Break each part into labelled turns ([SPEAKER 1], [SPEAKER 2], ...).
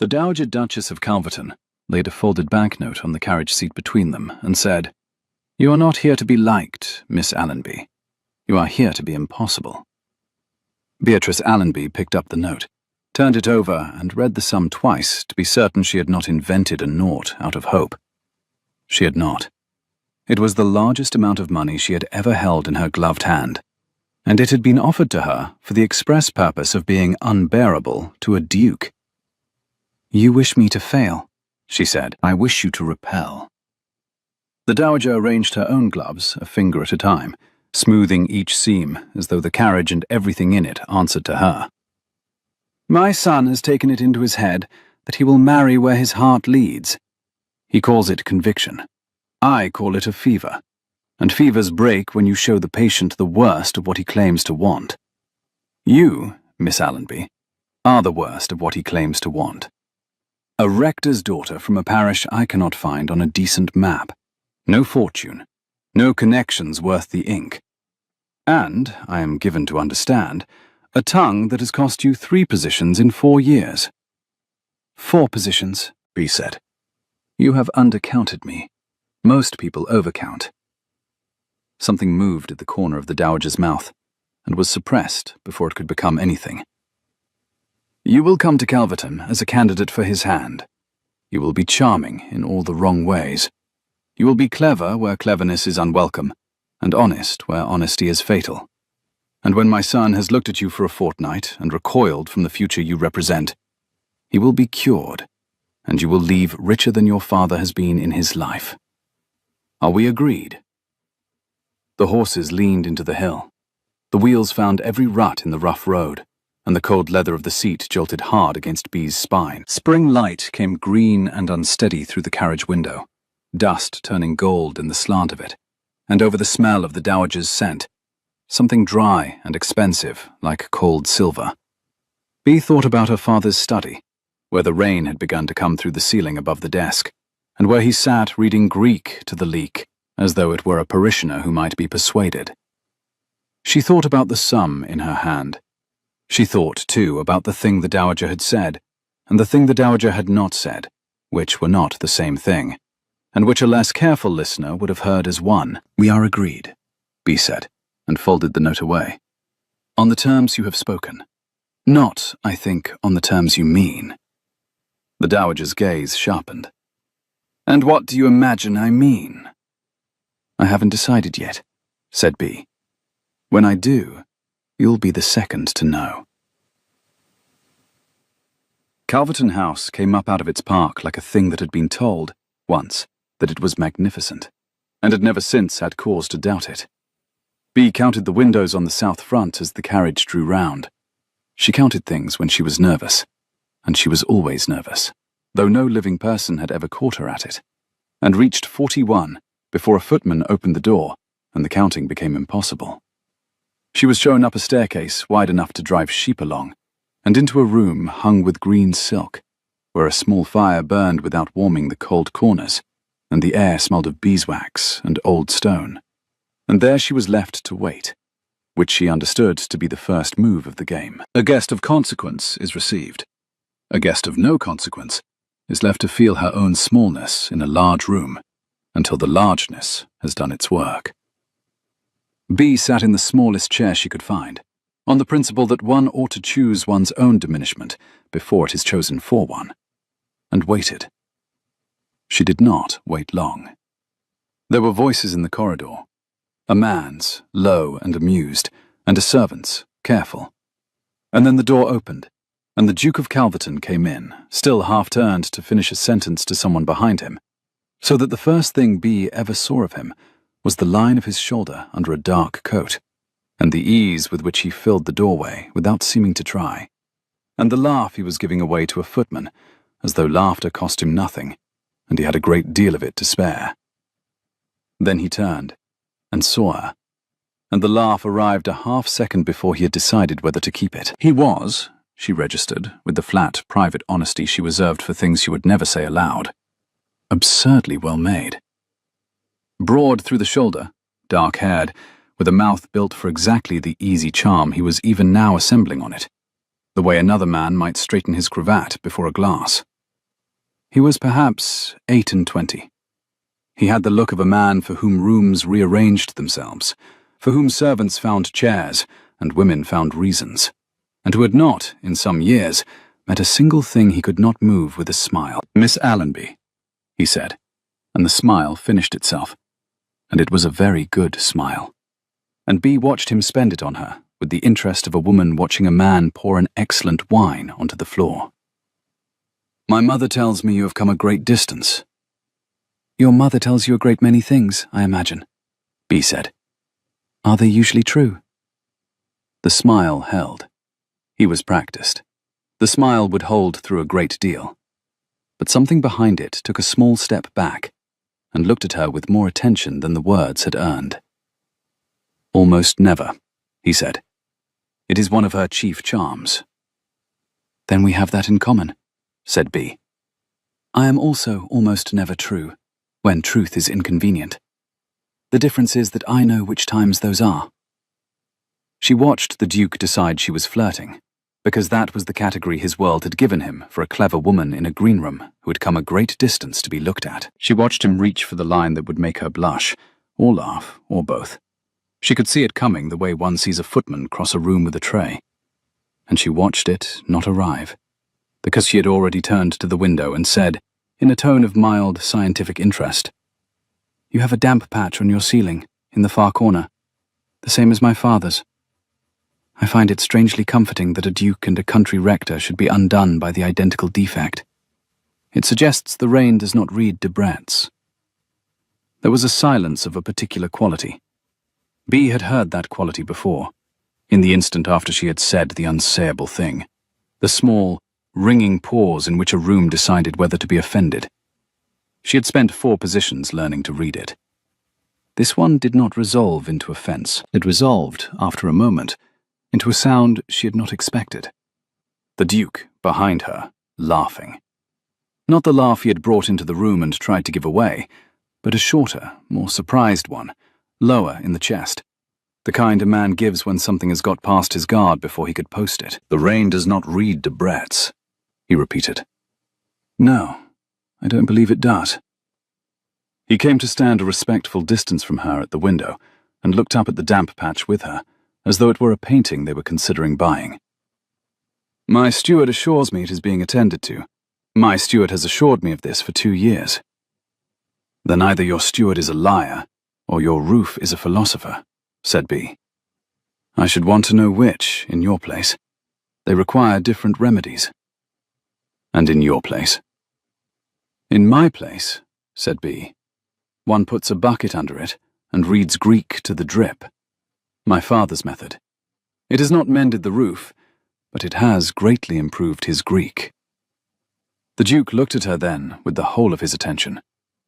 [SPEAKER 1] The Dowager Duchess of Calverton laid a folded banknote on the carriage seat between them and said, "You are not here to be liked, Miss Allenby. You are here to be impossible." Beatrice Allenby picked up the note, turned it over, and read the sum twice to be certain she had not invented a naught out of hope. She had not. It was the largest amount of money she had ever held in her gloved hand, and it had been offered to her for the express purpose of being unbearable to a duke. "You wish me to fail," she said. "I wish you to repel." The Dowager arranged her own gloves, a finger at a time, smoothing each seam as though the carriage and everything in it answered to her. "My son has taken it into his head that he will marry where his heart leads. He calls it conviction. I call it a fever. And fevers break when you show the patient the worst of what he claims to want. You, Miss Allenby, are the worst of what he claims to want. A rector's daughter from a parish I cannot find on a decent map. No fortune, no connections worth the ink. And, I am given to understand, a tongue that has cost you 3 positions in 4 years. 4 positions, B said. You have undercounted me. Most people overcount. Something moved at the corner of the Dowager's mouth, and was suppressed before it could become anything. You will come to Calverton as a candidate for his hand. You will be charming in all the wrong ways. You will be clever where cleverness is unwelcome, and honest where honesty is fatal. And when my son has looked at you for a fortnight and recoiled from the future you represent, he will be cured, and you will leave richer than your father has been in his life. Are we agreed?" The horses leaned into the hill. The wheels found every rut in the rough road, and the cold leather of the seat jolted hard against B's spine. Spring light came green and unsteady through the carriage window, dust turning gold in the slant of it, and over the smell of the Dowager's scent, something dry and expensive like cold silver. B thought about her father's study, where the rain had begun to come through the ceiling above the desk, and where he sat reading Greek to the leak, as though it were a parishioner who might be persuaded. She thought about the sum in her hand. She thought, too, about the thing the Dowager had said, and the thing the Dowager had not said, which were not the same thing, and which a less careful listener would have heard as one. "We are agreed," B said, and folded the note away. "On the terms you have spoken. Not, I think, on the terms you mean." The Dowager's gaze sharpened. "And what do you imagine I mean?" "I haven't decided yet," said B. "When I do, you'll be the second to know." Calverton House came up out of its park like a thing that had been told, once, that it was magnificent, and had never since had cause to doubt it. B counted the windows on the south front as the carriage drew round. She counted things when she was nervous, and she was always nervous, though no living person had ever caught her at it, and reached 41 before a footman opened the door and the counting became impossible. She was shown up a staircase wide enough to drive sheep along, and into a room hung with green silk, where a small fire burned without warming the cold corners, and the air smelled of beeswax and old stone. And there she was left to wait, which she understood to be the first move of the game. A guest of consequence is received. A guest of no consequence is left to feel her own smallness in a large room until the largeness has done its work. B sat in the smallest chair she could find, on the principle that one ought to choose one's own diminishment before it is chosen for one, and waited. She did not wait long. There were voices in the corridor, a man's, low and amused, and a servant's, careful. And then the door opened, and the Duke of Calverton came in, still half-turned to finish a sentence to someone behind him, so that the first thing B ever saw of him was the line of his shoulder under a dark coat, and the ease with which he filled the doorway without seeming to try, and the laugh he was giving away to a footman, as though laughter cost him nothing, and he had a great deal of it to spare. Then he turned, and saw her, and the laugh arrived a half-second before he had decided whether to keep it. He was, she registered, with the flat, private honesty she reserved for things she would never say aloud, absurdly well made. Broad through the shoulder, dark-haired, with a mouth built for exactly the easy charm he was even now assembling on it, the way another man might straighten his cravat before a glass. He was perhaps 28. He had the look of a man for whom rooms rearranged themselves, for whom servants found chairs and women found reasons, and who had not, in some years, met a single thing he could not move with a smile. "Miss Allenby," he said, and the smile finished itself, and it was a very good smile. And Bee watched him spend it on her with the interest of a woman watching a man pour an excellent wine onto the floor. "My mother tells me you have come a great distance." "Your mother tells you a great many things, I imagine," Bee said. "Are they usually true?" The smile held. He was practiced. The smile would hold through a great deal. But something behind it took a small step back and looked at her with more attention than the words had earned. "Almost never," he said. "It is one of her chief charms." "Then we have that in common," said Bee. "I am also almost never true, when truth is inconvenient. The difference is that I know which times those are." She watched the Duke decide she was flirting, because that was the category his world had given him for a clever woman in a green room who had come a great distance to be looked at. She watched him reach for the line that would make her blush, or laugh, or both. She could see it coming the way one sees a footman cross a room with a tray. And she watched it not arrive, because she had already turned to the window and said, in a tone of mild scientific interest, "You have a damp patch on your ceiling, in the far corner, the same as my father's. I find it strangely comforting that a duke and a country rector should be undone by the identical defect. It suggests the rain does not read Debrett's." There was a silence of a particular quality. Bee had heard that quality before, in the instant after she had said the unsayable thing, the small, ringing pause in which a room decided whether to be offended. She had spent 4 positions learning to read it. This one did not resolve into offense. It resolved, after a moment, into a sound she had not expected. The Duke, behind her, laughing. Not the laugh he had brought into the room and tried to give away, but a shorter, more surprised one, lower in the chest. The kind a man gives when something has got past his guard before he could post it. "The rain does not read Debrett's," he repeated. "No, I don't believe it does." He came to stand a respectful distance from her at the window and looked up at the damp patch with her, as though it were a painting they were considering buying. "My steward assures me it is being attended to. My steward has assured me of this for 2 years." "Then either your steward is a liar, or your roof is a philosopher," said Bee. "I should want to know which, in your place. They require different remedies." "And in your place?" "In my place," said Bee, "one puts a bucket under it and reads Greek to the drip. My father's method. It has not mended the roof, but it has greatly improved his Greek." The Duke looked at her then with the whole of his attention,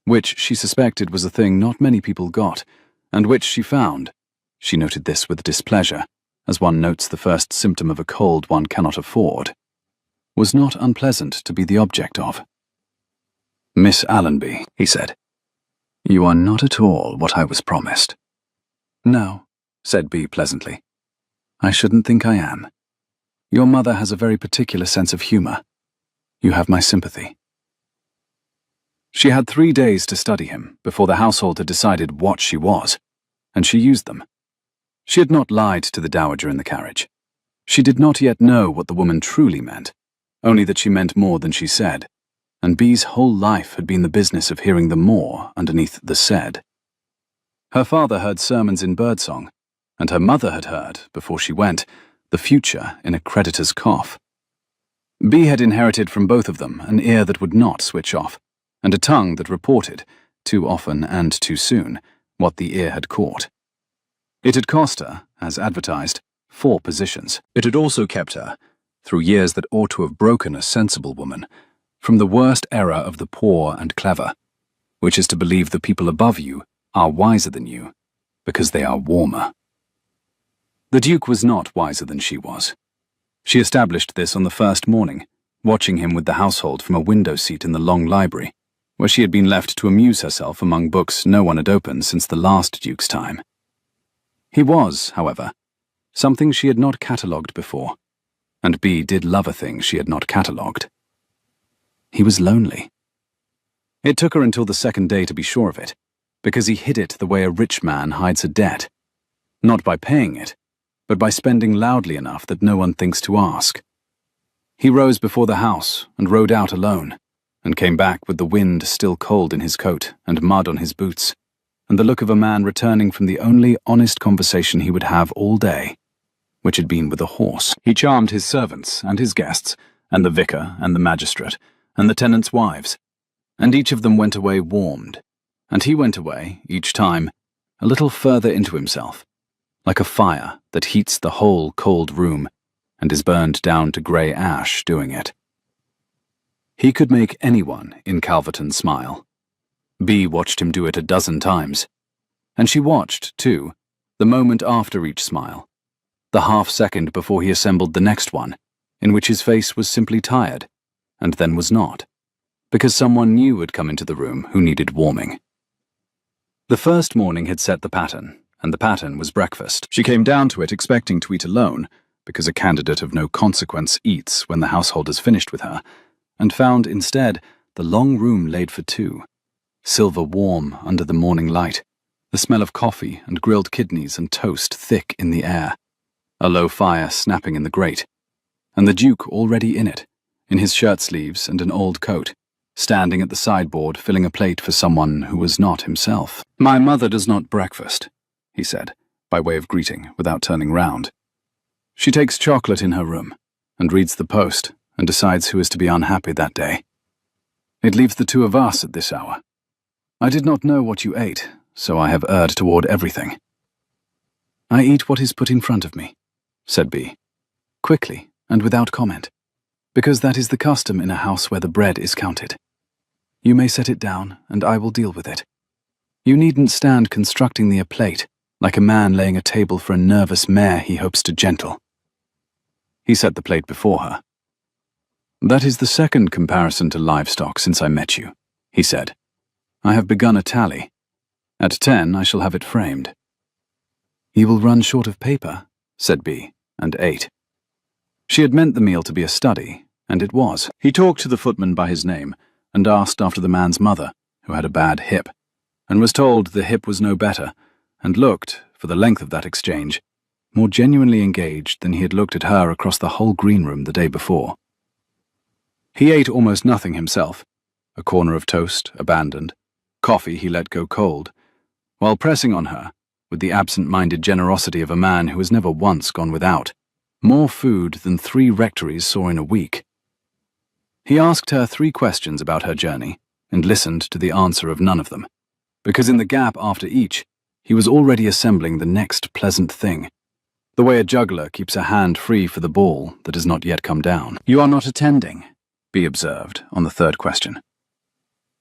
[SPEAKER 1] which she suspected was a thing not many people got, and which she found, she noted this with displeasure, as one notes the first symptom of a cold one cannot afford, was not unpleasant to be the object of. "Miss Allenby," he said, "you are not at all what I was promised." "No," said Bee pleasantly. "I shouldn't think I am. Your mother has a very particular sense of humor. You have my sympathy." She had 3 days to study him before the household had decided what she was, and she used them. She had not lied to the dowager in the carriage. She did not yet know what the woman truly meant, only that she meant more than she said, and Bee's whole life had been the business of hearing the more underneath the said. Her father heard sermons in birdsong, and her mother had heard, before she went, the future in a creditor's cough. Bee had inherited from both of them an ear that would not switch off, and a tongue that reported, too often and too soon, what the ear had caught. It had cost her, as advertised, 4 positions. It had also kept her, through years that ought to have broken a sensible woman, from the worst error of the poor and clever, which is to believe the people above you are wiser than you, because they are warmer. The Duke was not wiser than she was. She established this on the first morning, watching him with the household from a window seat in the long library, where she had been left to amuse herself among books no one had opened since the last Duke's time. He was, however, something she had not catalogued before, and Bee did love a thing she had not catalogued. He was lonely. It took her until the second day to be sure of it, because he hid it the way a rich man hides a debt. Not by paying it, but by spending loudly enough that no one thinks to ask. He rose before the house and rode out alone, and came back with the wind still cold in his coat and mud on his boots, and the look of a man returning from the only honest conversation he would have all day, which had been with a horse. He charmed his servants and his guests, and the vicar and the magistrate, and the tenants' wives, and each of them went away warmed, and he went away, each time, a little further into himself, like a fire that heats the whole cold room, and is burned down to grey ash doing it. He could make anyone in Calverton smile. Bee watched him do it a dozen times, and she watched, too, the moment after each smile, the half-second before he assembled the next one, in which his face was simply tired, and then was not, because someone new had come into the room who needed warming. The first morning had set the pattern, and the pattern was breakfast. She came down to it expecting to eat alone, because a candidate of no consequence eats when the household has finished with her, and found instead the long room laid for two, silver warm under the morning light, the smell of coffee and grilled kidneys and toast thick in the air, a low fire snapping in the grate, and the Duke already in it, in his shirt-sleeves and an old coat, standing at the sideboard filling a plate for someone who was not himself. "My mother does not breakfast," he said, by way of greeting, without turning round. "She takes chocolate in her room, and reads the Post, and decides who is to be unhappy that day. It leaves the two of us at this hour. I did not know what you ate, so I have erred toward everything." "I eat what is put in front of me," said Bee, quickly and without comment, "because that is the custom in a house where the bread is counted. You may set it down, and I will deal with it. You needn't stand constructing me a plate, like a man laying a table for a nervous mare he hopes to gentle." He set the plate before her. "That is the second comparison to livestock since I met you," he said. "I have begun a tally. At 10 I shall have it framed." "You will run short of paper," said Bee, and ate. She had meant the meal to be a study, and it was. He talked to the footman by his name, and asked after the man's mother, who had a bad hip, and was told the hip was no better, and looked, for the length of that exchange, more genuinely engaged than he had looked at her across the whole green room the day before. He ate almost nothing himself, a corner of toast abandoned, coffee he let go cold, while pressing on her, with the absent-minded generosity of a man who has never once gone without, more food than 3 rectories saw in a week. He asked her 3 questions about her journey, and listened to the answer of none of them, because in the gap after each, he was already assembling the next pleasant thing, the way a juggler keeps a hand free for the ball that has not yet come down. "You are not attending," Bee observed on the 3rd question.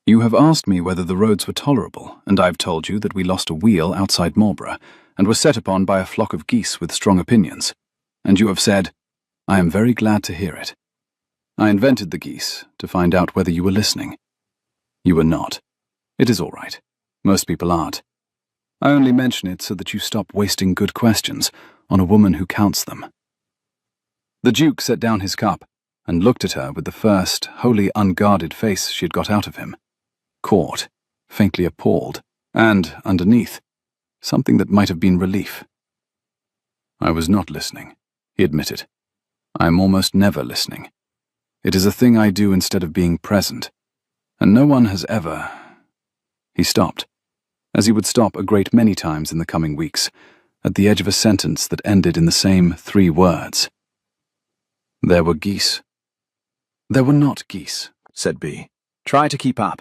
[SPEAKER 1] "You have asked me whether the roads were tolerable, and I have told you that we lost a wheel outside Marlborough, and were set upon by a flock of geese with strong opinions, and you have said, 'I am very glad to hear it.' I invented the geese to find out whether you were listening. You were not. It is all right. Most people aren't. I only mention it so that you stop wasting good questions on a woman who counts them." The Duke set down his cup and looked at her with the first, wholly unguarded face she had got out of him, caught, faintly appalled, and, underneath, something that might have been relief. "I was not listening," he admitted. "I am almost never listening. It is a thing I do instead of being present, and no one has ever—" He stopped, as he would stop a great many times in the coming weeks, at the edge of a sentence that ended in the same 3 words. "There were geese." "There were not geese," said Bee. "Try to keep up.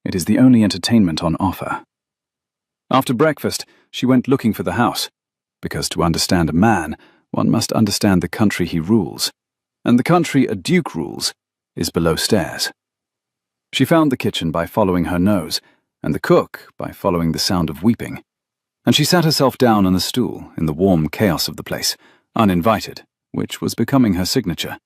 [SPEAKER 1] It is the only entertainment on offer." After breakfast, she went looking for the house, because to understand a man, one must understand the country he rules, and the country a duke rules is below stairs. She found the kitchen by following her nose, and the cook by following the sound of weeping, and she sat herself down on a stool in the warm chaos of the place, uninvited, which was becoming her signature,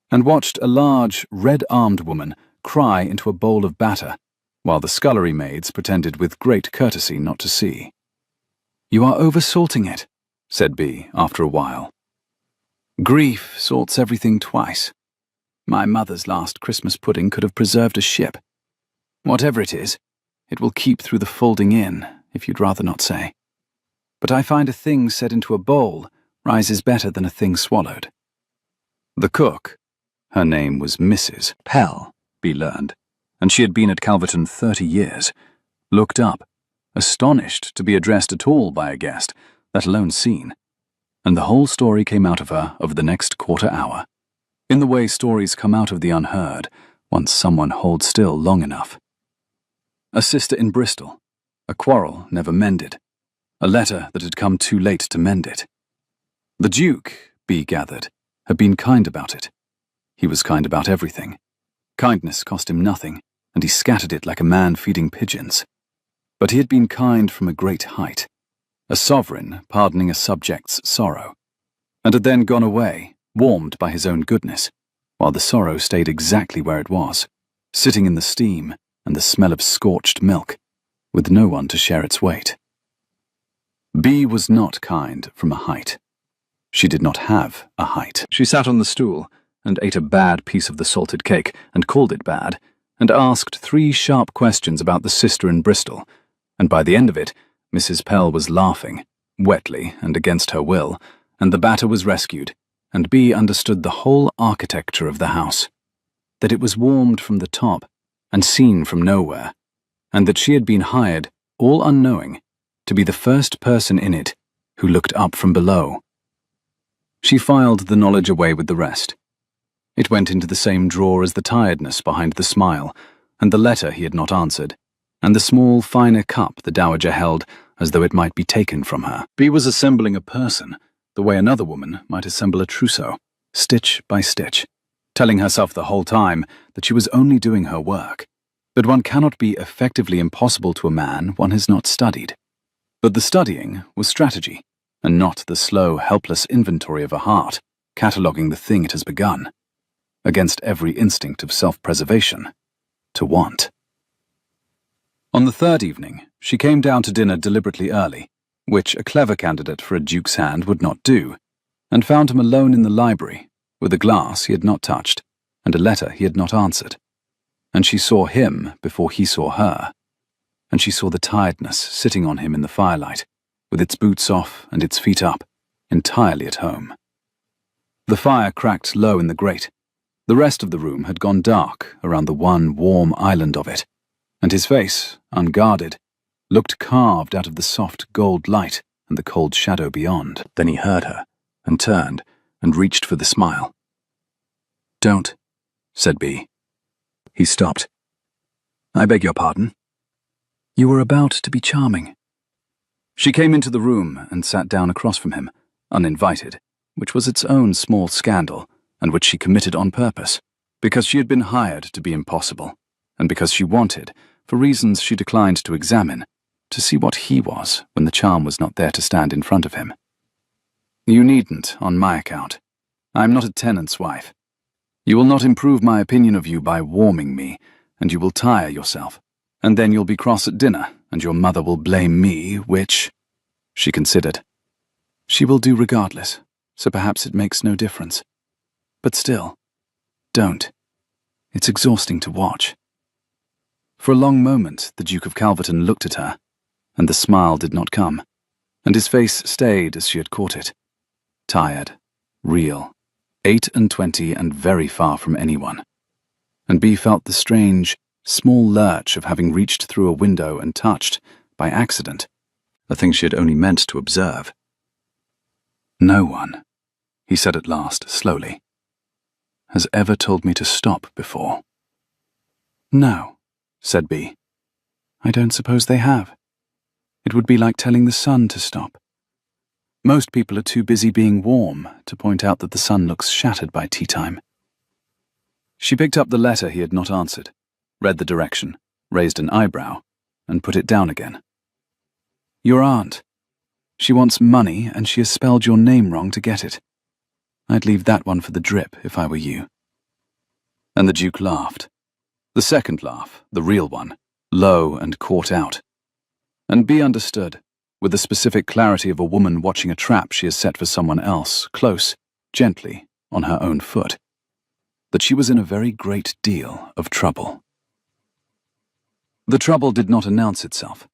[SPEAKER 1] and watched a large, red-armed woman cry into a bowl of batter, while the scullery maids pretended with great courtesy not to see. "You are over-salting it," said Bee after a while. "Grief salts everything twice. My mother's last Christmas pudding could have preserved a ship." Whatever it will keep through the folding in, if you'd rather not say. But I find a thing set into a bowl rises better than a thing swallowed. The cook, her name was Mrs. Pell, Bee learned, and she had been at Calverton 30 years, looked up, astonished to be addressed at all by a guest, let alone seen, and the whole story came out of her over the next quarter hour, in the way stories come out of the unheard, once someone holds still long enough. A sister in Bristol, a quarrel never mended, a letter that had come too late to mend it. The Duke, Bee gathered, had been kind about it. He was kind about everything. Kindness cost him nothing, and he scattered it like a man feeding pigeons. But he had been kind from a great height, a sovereign pardoning a subject's sorrow, and had then gone away, warmed by his own goodness, while the sorrow stayed exactly where it was, sitting in the steam and the smell of scorched milk, with no one to share its weight. Bee was not kind from a height. She did not have a height. She sat on the stool and ate a bad piece of the salted cake and called it bad, and asked 3 sharp questions about the sister in Bristol, and by the end of it, Mrs. Pell was laughing, wetly and against her will, and the batter was rescued, and Bee understood the whole architecture of the house, that it was warmed from the top and seen from nowhere, and that she had been hired, all unknowing, to be the first person in it who looked up from below. She filed the knowledge away with the rest. It went into the same drawer as the tiredness behind the smile, and the letter he had not answered, and the small, finer cup the dowager held as though it might be taken from her. Bee was assembling a person, the way another woman might assemble a trousseau, stitch by stitch, telling herself the whole time that she was only doing her work, that one cannot be effectively impossible to a man one has not studied. But the studying was strategy, and not the slow, helpless inventory of a heart, cataloguing the thing it has begun, against every instinct of self-preservation, to want. On the 3rd evening, she came down to dinner deliberately early, which a clever candidate for a duke's hand would not do, and found him alone in the library, with a glass he had not touched, and a letter he had not answered. And she saw him before he saw her, and she saw the tiredness sitting on him in the firelight, with its boots off and its feet up, entirely at home. The fire cracked low in the grate. The rest of the room had gone dark around the one warm island of it, and his face, unguarded, looked carved out of the soft gold light and the cold shadow beyond. Then he heard her, and turned, and reached for the smile. "Don't," said Bee. He stopped. "I beg your pardon." "You were about to be charming." She came into the room and sat down across from him, uninvited, which was its own small scandal, and which she committed on purpose, because she had been hired to be impossible, and because she wanted, for reasons she declined to examine, to see what he was when the charm was not there to stand in front of him. "You needn't, on my account. I am not a tenant's wife. You will not improve my opinion of you by warming me, and you will tire yourself, and then you'll be cross at dinner, and your mother will blame me, which—" She considered. "She will do regardless, so perhaps it makes no difference. But still, don't. It's exhausting to watch." For a long moment the Duke of Calverton looked at her, and the smile did not come, and his face stayed as she had caught it. Tired, real, 28 and very far from anyone. And Bee felt the strange, small lurch of having reached through a window and touched, by accident, a thing she had only meant to observe. "No one," he said at last, slowly, "has ever told me to stop before." "No," said Bee. "I don't suppose they have. It would be like telling the sun to stop. Most people are too busy being warm to point out that the sun looks shattered by tea time." She picked up the letter he had not answered, read the direction, raised an eyebrow, and put it down again. "Your aunt. She wants money, and she has spelled your name wrong to get it. I'd leave that one for the drip if I were you." And the Duke laughed. The second laugh, the real one, low and caught out. And Bee understood, with the specific clarity of a woman watching a trap she has set for someone else, close, gently, on her own foot, that she was in a very great deal of trouble. The trouble did not announce itself.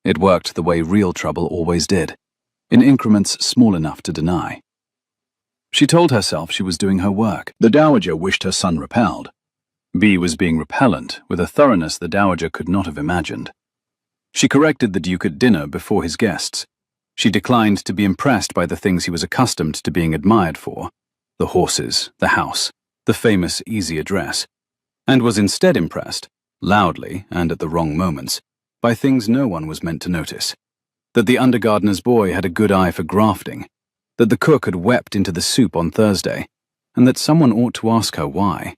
[SPEAKER 1] It worked the way real trouble always did, in increments small enough to deny. She told herself she was doing her work. The Dowager wished her son repelled. B was being repellent with a thoroughness the Dowager could not have imagined. She corrected the Duke at dinner before his guests. She declined to be impressed by the things he was accustomed to being admired for, the horses, the house, the famous easy address, and was instead impressed, loudly and at the wrong moments, by things no one was meant to notice. That the undergardener's boy had a good eye for grafting, that the cook had wept into the soup on Thursday, and that someone ought to ask her why.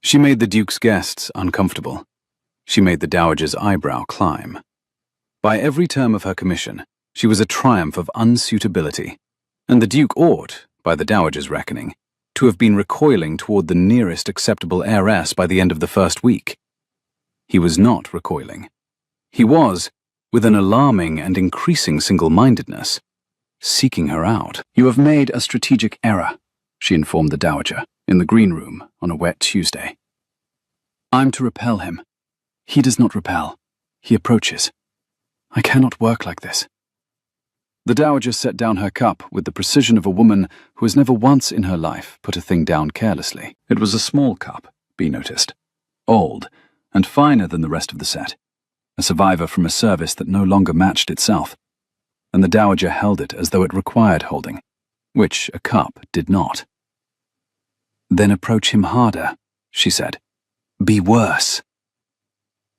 [SPEAKER 1] She made the Duke's guests uncomfortable. She made the Dowager's eyebrow climb. By every term of her commission, she was a triumph of unsuitability, and the Duke ought, by the Dowager's reckoning, to have been recoiling toward the nearest acceptable heiress by the end of the first week. He was not recoiling. He was, with an alarming and increasing single-mindedness, seeking her out. "You have made a strategic error," she informed the Dowager, in the green room on a wet Tuesday. "I'm to repel him. He does not repel. He approaches. I cannot work like this." The Dowager set down her cup with the precision of a woman who has never once in her life put a thing down carelessly. It was a small cup, Bea noticed, old, and finer than the rest of the set, a survivor from a service that no longer matched itself, and the Dowager held it as though it required holding, which a cup did not. "Then approach him harder," she said. "Be worse."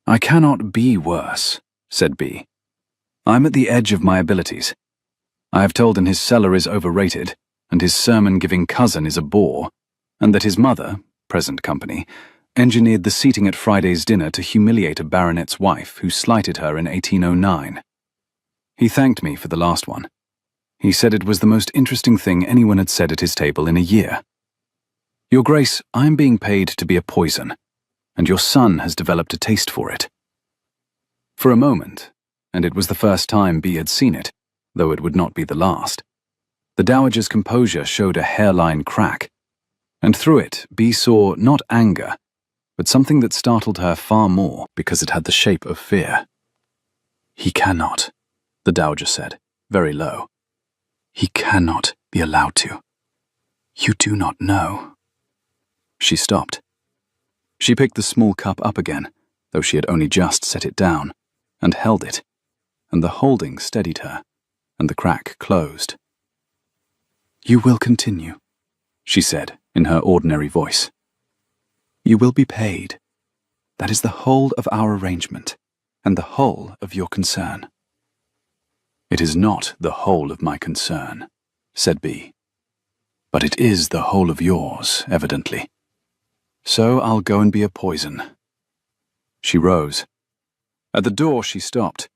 [SPEAKER 1] "I cannot be worse," said Bea. "I'm at the edge of my abilities. I have told him his cellar is overrated, and his sermon-giving cousin is a bore, and that his mother, present company, engineered the seating at Friday's dinner to humiliate a baronet's wife who slighted her in 1809. He thanked me for the last one. He said it was the most interesting thing anyone had said at his table in a year. Your Grace, I am being paid to be a poison, and your son has developed a taste for it." For a moment, and it was the first time Bea had seen it, though it would not be the last, the Dowager's composure showed a hairline crack, and through it Bea saw not anger, but something that startled her far more because it had the shape of fear. "He cannot," the Dowager said, very low. "He cannot be allowed to. You do not know." She stopped. She picked the small cup up again, though she had only just set it down, and held it, and the holding steadied her, and the crack closed. "You will continue," she said in her ordinary voice. "You will be paid. That is the whole of our arrangement, and the whole of your concern." "It is not the whole of my concern," said Bea. "But it is the whole of yours, evidently. So I'll go and be a poison." She rose. At the door she stopped,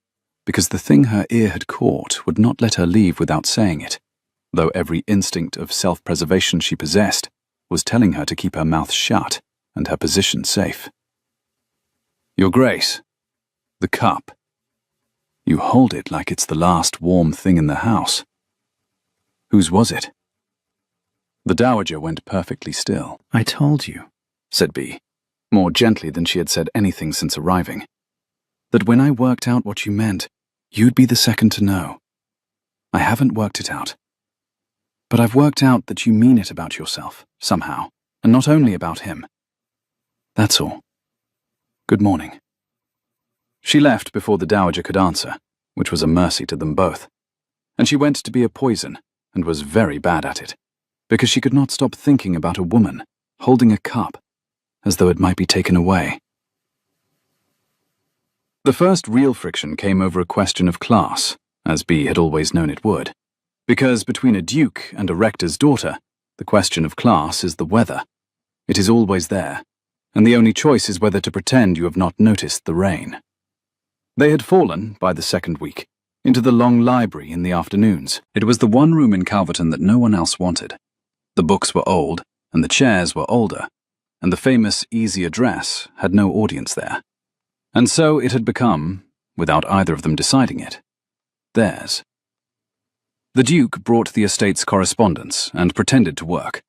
[SPEAKER 1] because the thing her ear had caught would not let her leave without saying it, though every instinct of self-preservation she possessed was telling her to keep her mouth shut and her position safe. "Your Grace, the cup. You hold it like it's the last warm thing in the house. Whose was it?" The Dowager went perfectly still. "I told you," said Bea, more gently than she had said anything since arriving, "that when I worked out what you meant, you'd be the second to know. I haven't worked it out. But I've worked out that you mean it about yourself, somehow, and not only about him. That's all. Good morning." She left before the Dowager could answer, which was a mercy to them both, and she went to be a poison, and was very bad at it, because she could not stop thinking about a woman holding a cup, as though it might be taken away. The first real friction came over a question of class, as Bea had always known it would, because between a duke and a rector's daughter, the question of class is the weather. It is always there, and the only choice is whether to pretend you have not noticed the rain. They had fallen, by the second week, into the long library in the afternoons. It was the one room in Calverton that no one else wanted. The books were old, and the chairs were older, and the famous easy address had no audience there. And so it had become, without either of them deciding it, theirs. The Duke brought the estate's correspondence and pretended to work.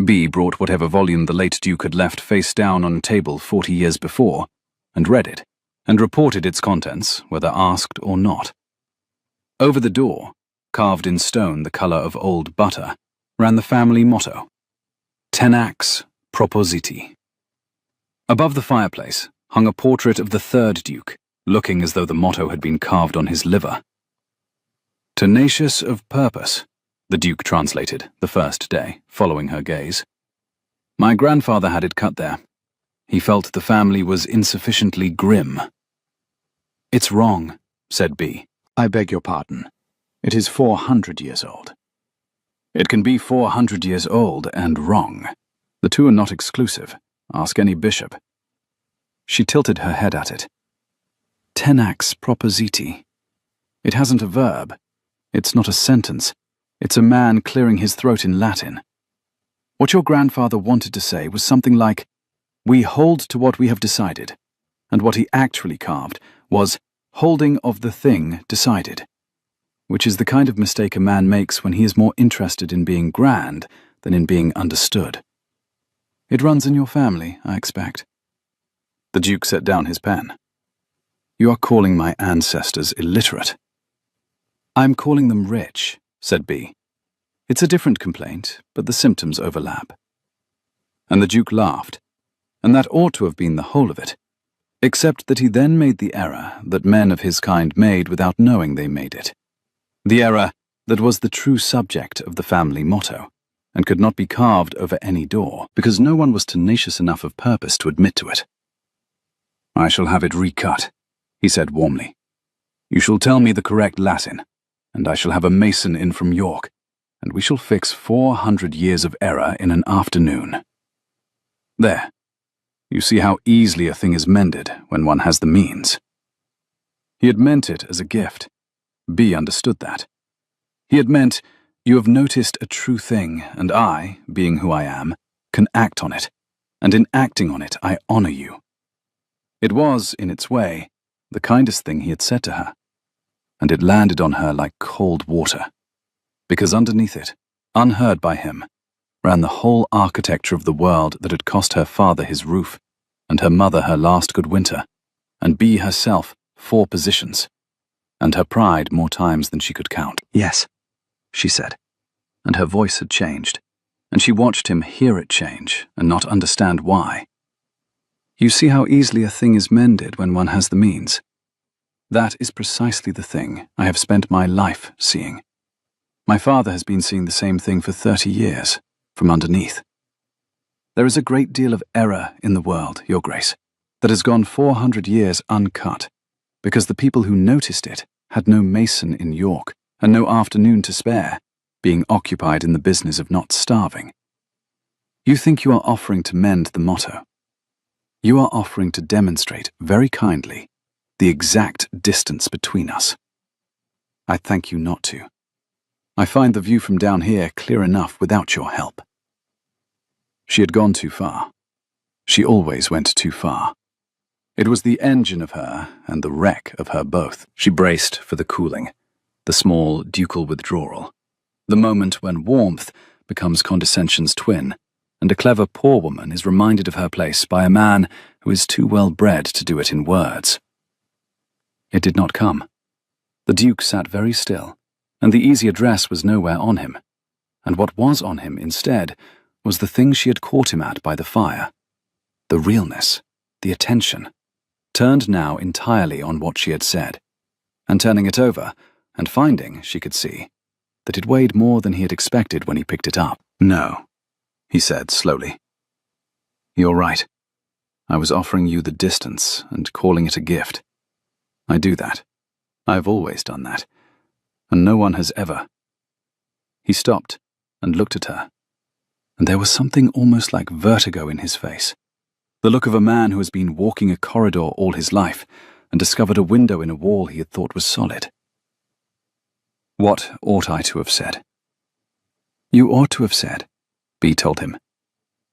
[SPEAKER 1] Bea brought whatever volume the late Duke had left face down on a table 40 years before, and read it, and reported its contents, whether asked or not. Over the door, carved in stone the colour of old butter, ran the family motto, Tenax Propositi. Above the fireplace hung a portrait of the third Duke, looking as though the motto had been carved on his liver. Tenacious of purpose, the Duke translated the first day, following her gaze. My grandfather had it cut there. He felt the family was insufficiently grim. It's wrong, said B. I beg your pardon. It is 400 years old. It can be 400 years old and wrong. The two are not exclusive. Ask any bishop. She tilted her head at it. Tenax propositi. It hasn't a verb. It's not a sentence. It's a man clearing his throat in Latin. What your grandfather wanted to say was something like, we hold to what we have decided, and what he actually carved was holding of the thing decided, which is the kind of mistake a man makes when he is more interested in being grand than in being understood. It runs in your family, I expect. The Duke set down his pen. You are calling my ancestors illiterate. I'm calling them rich, said B. It's a different complaint, but the symptoms overlap. And the Duke laughed, and that ought to have been the whole of it, except that he then made the error that men of his kind made without knowing they made it. The error that was the true subject of the family motto, and could not be carved over any door, because no one was tenacious enough of purpose to admit to it. I shall have it recut, he said warmly. You shall tell me the correct Latin, and I shall have a mason in from York, and we shall fix 400 years of error in an afternoon. There. You see how easily a thing is mended when one has the means. He had meant it as a gift. B understood that. He had meant, you have noticed a true thing, and I, being who I am, can act on it, and in acting on it I honour you. It was, in its way, the kindest thing he had said to her, and it landed on her like cold water, because underneath it, unheard by him, ran the whole architecture of the world that had cost her father his roof, and her mother her last good winter, and B herself 4 positions, and her pride more times than she could count. Yes, she said, and her voice had changed, and she watched him hear it change and not understand why. You see how easily a thing is mended when one has the means. That is precisely the thing I have spent my life seeing. My father has been seeing the same thing for 30 years, from underneath. There is a great deal of error in the world, Your Grace, that has gone 400 years uncut, because the people who noticed it had no mason in York and no afternoon to spare, being occupied in the business of not starving. You think you are offering to mend the motto. You are offering to demonstrate very kindly the exact distance between us. I thank you not to. I find the view from down here clear enough without your help. She had gone too far. She always went too far. It was the engine of her and the wreck of her both. She braced for the cooling, the small ducal withdrawal, the moment when warmth becomes condescension's twin, and a clever poor woman is reminded of her place by a man who is too well bred to do it in words. It did not come. The Duke sat very still, and the easy address was nowhere on him, and what was on him instead was the thing she had caught him at by the fire. The realness, the attention, turned now entirely on what she had said, and turning it over, and finding, she could see, that it weighed more than he had expected when he picked it up. No, he said slowly. You're right. I was offering you the distance and calling it a gift. I do that. I've always done that. And no one has ever. He stopped and looked at her, and there was something almost like vertigo in his face. The look of a man who has been walking a corridor all his life and discovered a window in a wall he had thought was solid. What ought I to have said? You ought to have said, B told him,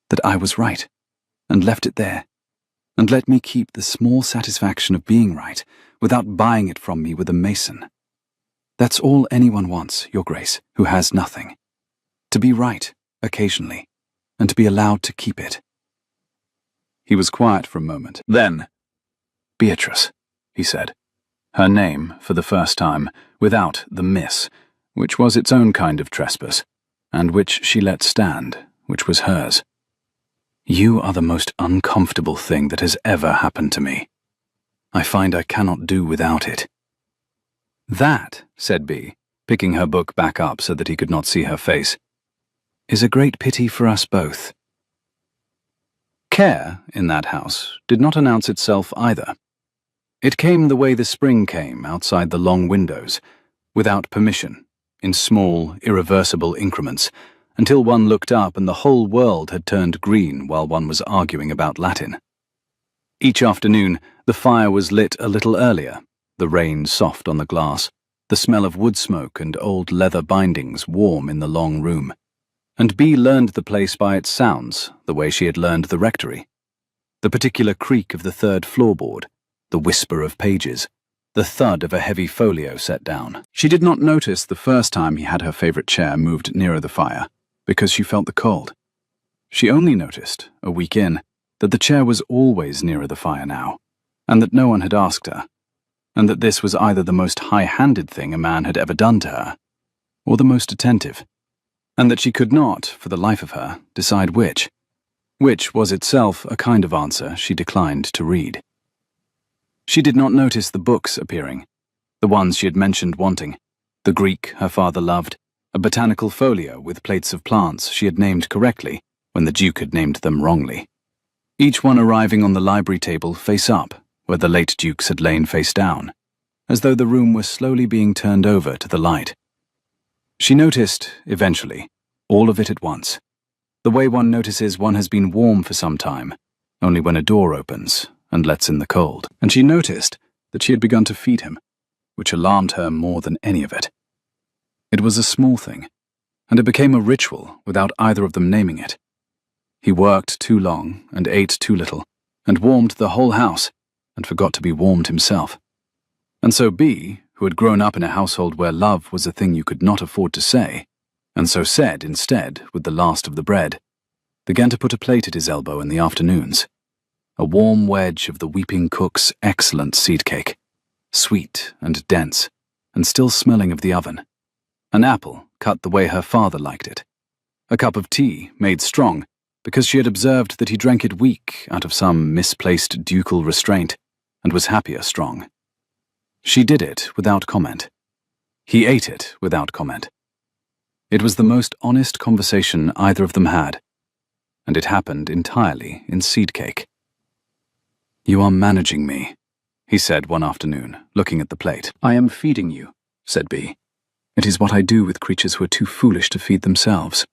[SPEAKER 1] that I was right, and left it there, and let me keep the small satisfaction of being right without buying it from me with a mason. That's all anyone wants, Your Grace, who has nothing. To be right, occasionally, and to be allowed to keep it. He was quiet for a moment. Then, Beatrice, he said. Her name, for the first time, without the Miss, which was its own kind of trespass, and which she let stand, which was hers. You are the most uncomfortable thing that has ever happened to me. I find I cannot do without it. That, said B, picking her book back up so that he could not see her face, is a great pity for us both. Care, in that house, did not announce itself either. It came the way the spring came outside the long windows, without permission, in small, irreversible increments, until one looked up and the whole world had turned green while one was arguing about Latin. Each afternoon, the fire was lit a little earlier, the rain soft on the glass, the smell of wood smoke and old leather bindings warm in the long room. And Bea learned the place by its sounds, the way she had learned the rectory. The particular creak of the third floorboard, the whisper of pages, the thud of a heavy folio set down. She did not notice the first time he had her favorite chair moved nearer the fire, because she felt the cold. She only noticed, a week in, that the chair was always nearer the fire now, and that no one had asked her, and that this was either the most high-handed thing a man had ever done to her, or the most attentive, and that she could not, for the life of her, decide which was itself a kind of answer she declined to read. She did not notice the books appearing, the ones she had mentioned wanting, the Greek her father loved, a botanical folio with plates of plants she had named correctly when the Duke had named them wrongly. Each one arriving on the library table face up, where the late Dukes had lain face down, as though the room were slowly being turned over to the light. She noticed, eventually, all of it at once, the way one notices one has been warm for some time, only when a door opens and lets in the cold. And she noticed that she had begun to feed him, which alarmed her more than any of it. It was a small thing, and it became a ritual without either of them naming it. He worked too long and ate too little, and warmed the whole house, and forgot to be warmed himself. And so Bea, who had grown up in a household where love was a thing you could not afford to say, and so said instead with the last of the bread, began to put a plate at his elbow in the afternoons. A warm wedge of the weeping cook's excellent seed cake, sweet and dense, and still smelling of the oven. An apple cut the way her father liked it. A cup of tea made strong, because she had observed that he drank it weak out of some misplaced ducal restraint, and was happier strong. She did it without comment. He ate it without comment. It was the most honest conversation either of them had, and it happened entirely in seed cake. "You are managing me," he said one afternoon, looking at the plate. "I am feeding you," said Bea. "It is what I do with creatures who are too foolish to feed themselves.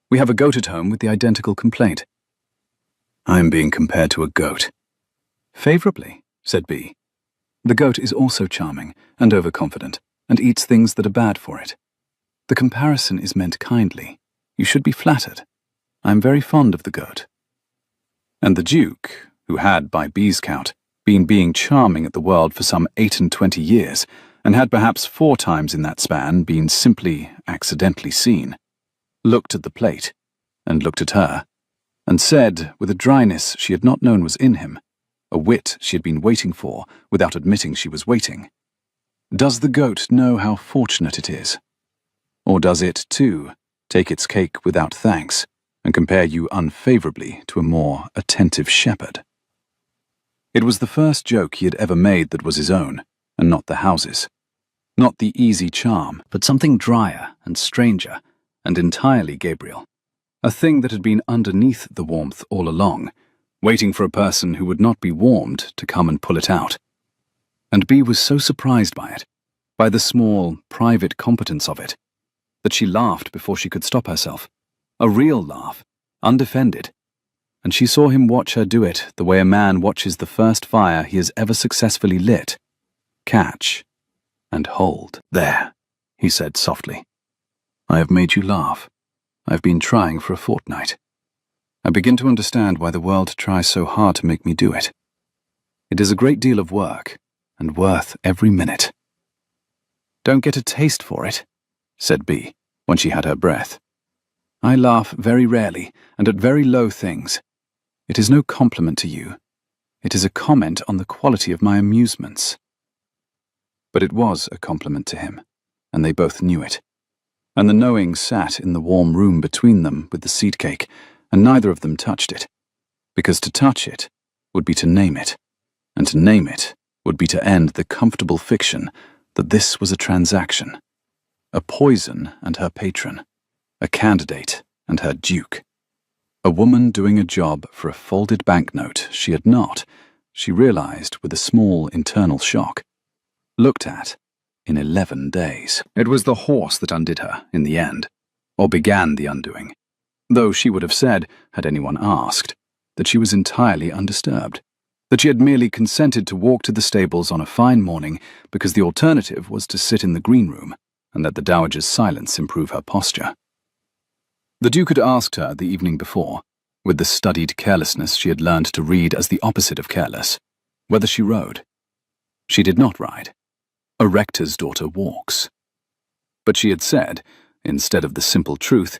[SPEAKER 1] We have a goat at home with the identical complaint." "I am being compared to a goat." "Favorably," said Bea. "The goat is also charming and overconfident, and eats things that are bad for it. The comparison is meant kindly. You should be flattered. I am very fond of the goat." And the Duke, who had, by Bea's count, been being charming at the world for some 28 years, and had perhaps 4 times in that span been simply, accidentally seen, looked at the plate, and looked at her, and said, with a dryness she had not known was in him, a wit she had been waiting for without admitting she was waiting, "Does the goat know how fortunate it is? Or does it, too, take its cake without thanks, and compare you unfavorably to a more attentive shepherd?" It was the first joke he had ever made that was his own, and not the house's. Not the easy charm, but something drier and stranger, and entirely Gabriel. A thing that had been underneath the warmth all along, waiting for a person who would not be warmed to come and pull it out. And Bea was so surprised by it, by the small, private competence of it, that she laughed before she could stop herself. A real laugh, undefended. And she saw him watch her do it the way a man watches the first fire he has ever successfully lit. Catch and hold. "There," he said softly. "I have made you laugh. I've been trying for a fortnight. I begin to understand why the world tries so hard to make me do it. It is a great deal of work, and worth every minute." "Don't get a taste for it," said Bea, when she had her breath. "I laugh very rarely, and at very low things. It is no compliment to you. It is a comment on the quality of my amusements." But it was a compliment to him, and they both knew it. And the knowing sat in the warm room between them with the seed cake, and neither of them touched it, because to touch it would be to name it, and to name it would be to end the comfortable fiction that this was a transaction, a poison and her patron, a candidate and her duke, a woman doing a job for a folded banknote she had not, she realized with a small internal shock, looked at in 11 days. It was the horse that undid her in the end, or began the undoing, though she would have said, had anyone asked, that she was entirely undisturbed, that she had merely consented to walk to the stables on a fine morning because the alternative was to sit in the green room and let the dowager's silence improve her posture. The Duke had asked her the evening before, with the studied carelessness she had learned to read as the opposite of careless, whether she rode. She did not ride. A rector's daughter walks. But she had said, instead of the simple truth,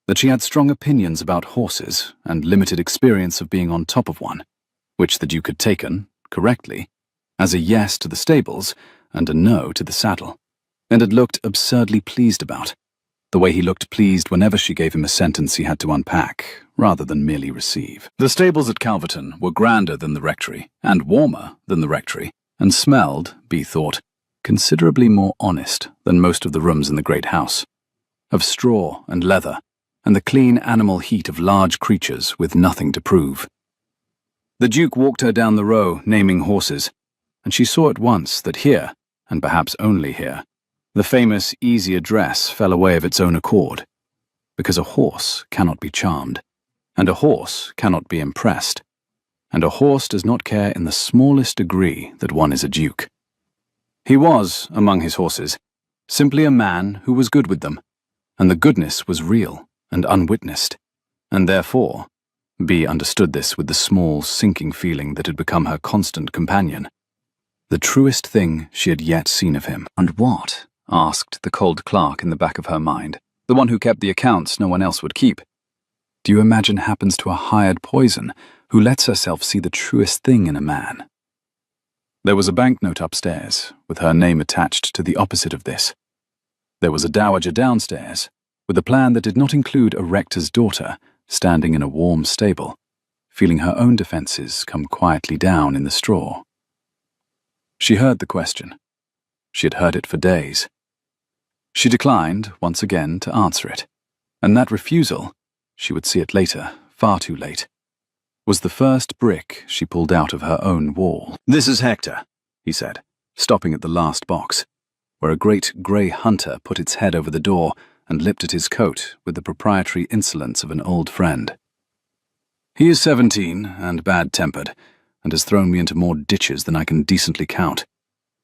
[SPEAKER 1] that she had strong opinions about horses and limited experience of being on top of one, which the Duke had taken, correctly, as a yes to the stables and a no to the saddle, and had looked absurdly pleased about, the way he looked pleased whenever she gave him a sentence he had to unpack, rather than merely receive. The stables at Calverton were grander than the rectory, and warmer than the rectory, and smelled, Bee thought, considerably more honest than most of the rooms in the great house, of straw and leather, and the clean animal heat of large creatures with nothing to prove. The Duke walked her down the row, naming horses, and she saw at once that here, and perhaps only here, the famous easy address fell away of its own accord, because a horse cannot be charmed, and a horse cannot be impressed, and a horse does not care in the smallest degree that one is a duke. He was, among his horses, simply a man who was good with them, and the goodness was real and unwitnessed, and therefore, Bee understood this with the small, sinking feeling that had become her constant companion, the truest thing she had yet seen of him. "And what?" asked the cold clerk in the back of her mind, the one who kept the accounts no one else would keep. "Do you imagine happens to a hired poison who lets herself see the truest thing in a man?" There was a banknote upstairs, with her name attached to the opposite of this. There was a dowager downstairs, with a plan that did not include a rector's daughter standing in a warm stable, feeling her own defenses come quietly down in the straw. She heard the question. She had heard it for days. She declined, once again, to answer it, and that refusal, she would see it later, far too late, was the first brick she pulled out of her own wall. "This is Hector," he said, stopping at the last box, where a great grey hunter put its head over the door and lipped at his coat with the proprietary insolence of an old friend. "He is 17 and bad-tempered, and has thrown me into more ditches than I can decently count,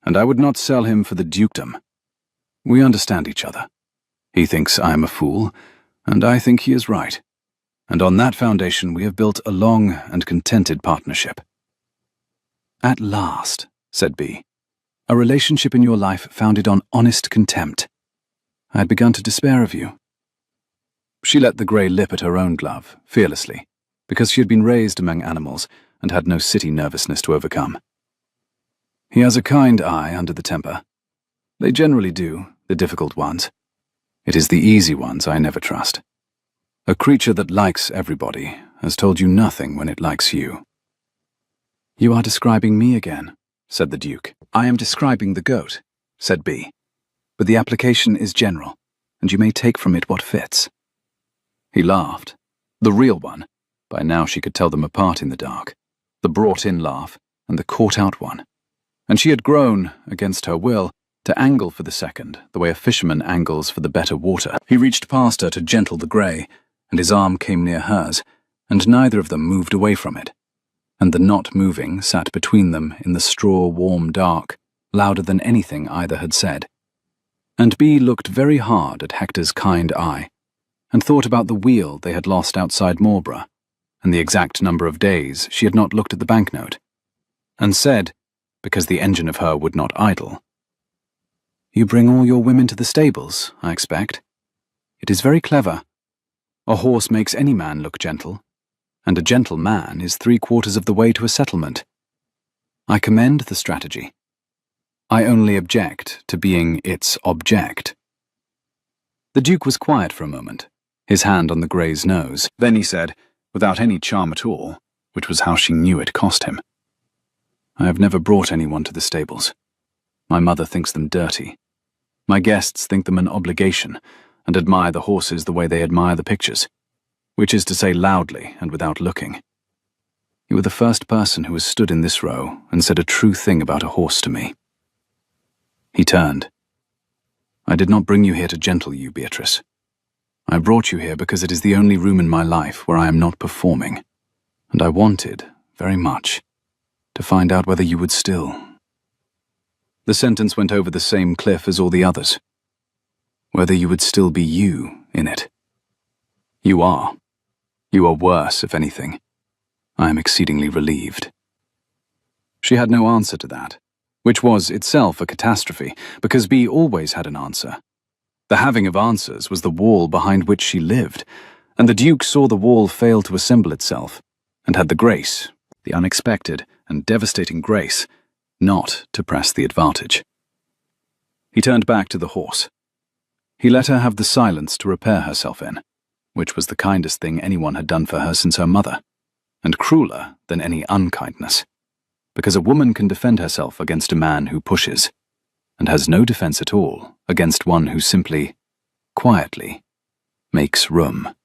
[SPEAKER 1] and I would not sell him for the dukedom. We understand each other. He thinks I am a fool, and I think he is right, and on that foundation we have built a long and contented partnership." "At last," said Bee, "a relationship in your life founded on honest contempt. I had begun to despair of you." She let the grey lip at her own glove, fearlessly, because she had been raised among animals and had no city nervousness to overcome. "He has a kind eye under the temper. They generally do, the difficult ones. It is the easy ones I never trust. A creature that likes everybody has told you nothing when it likes you." "You are describing me again," said the Duke. "I am describing the goat," said Bee. "But the application is general, and you may take from it what fits." He laughed. The real one. By now she could tell them apart in the dark. The brought-in laugh and the caught-out one. And she had grown, against her will, to angle for the second, the way a fisherman angles for the better water. He reached past her to gentle the grey, and his arm came near hers, and neither of them moved away from it. And the not moving sat between them in the straw-warm dark, louder than anything either had said. And Bee looked very hard at Hector's kind eye, and thought about the wheel they had lost outside Marlborough, and the exact number of days she had not looked at the banknote, and said, because the engine of her would not idle, "You bring all your women to the stables, I expect. It is very clever. A horse makes any man look gentle, and a gentle man is 3/4 of the way to a settlement. I commend the strategy. I only object to being its object. The Duke was quiet for a moment, his hand on the Grey's nose. Then he said, without any charm at all, which was how she knew it cost him, I have never brought anyone to the stables. My mother thinks them dirty. My guests think them an obligation, and admire the horses the way they admire the pictures, which is to say loudly and without looking. You were the first person who has stood in this row and said a true thing about a horse to me. He turned. I did not bring you here to gentle you, Beatrice. I brought you here because it is the only room in my life where I am not performing, and I wanted, very much, to find out whether you would still. The sentence went over the same cliff as all the others. Whether you would still be you in it. You are. You are worse, if anything. I am exceedingly relieved. She had no answer to that, which was itself a catastrophe, because Bee always had an answer. The having of answers was the wall behind which she lived, and the Duke saw the wall fail to assemble itself, and had the grace, the unexpected and devastating grace, not to press the advantage. He turned back to the horse. He let her have the silence to repair herself in, which was the kindest thing anyone had done for her since her mother, and crueler than any unkindness, because a woman can defend herself against a man who pushes, and has no defense at all against one who simply, quietly, makes room.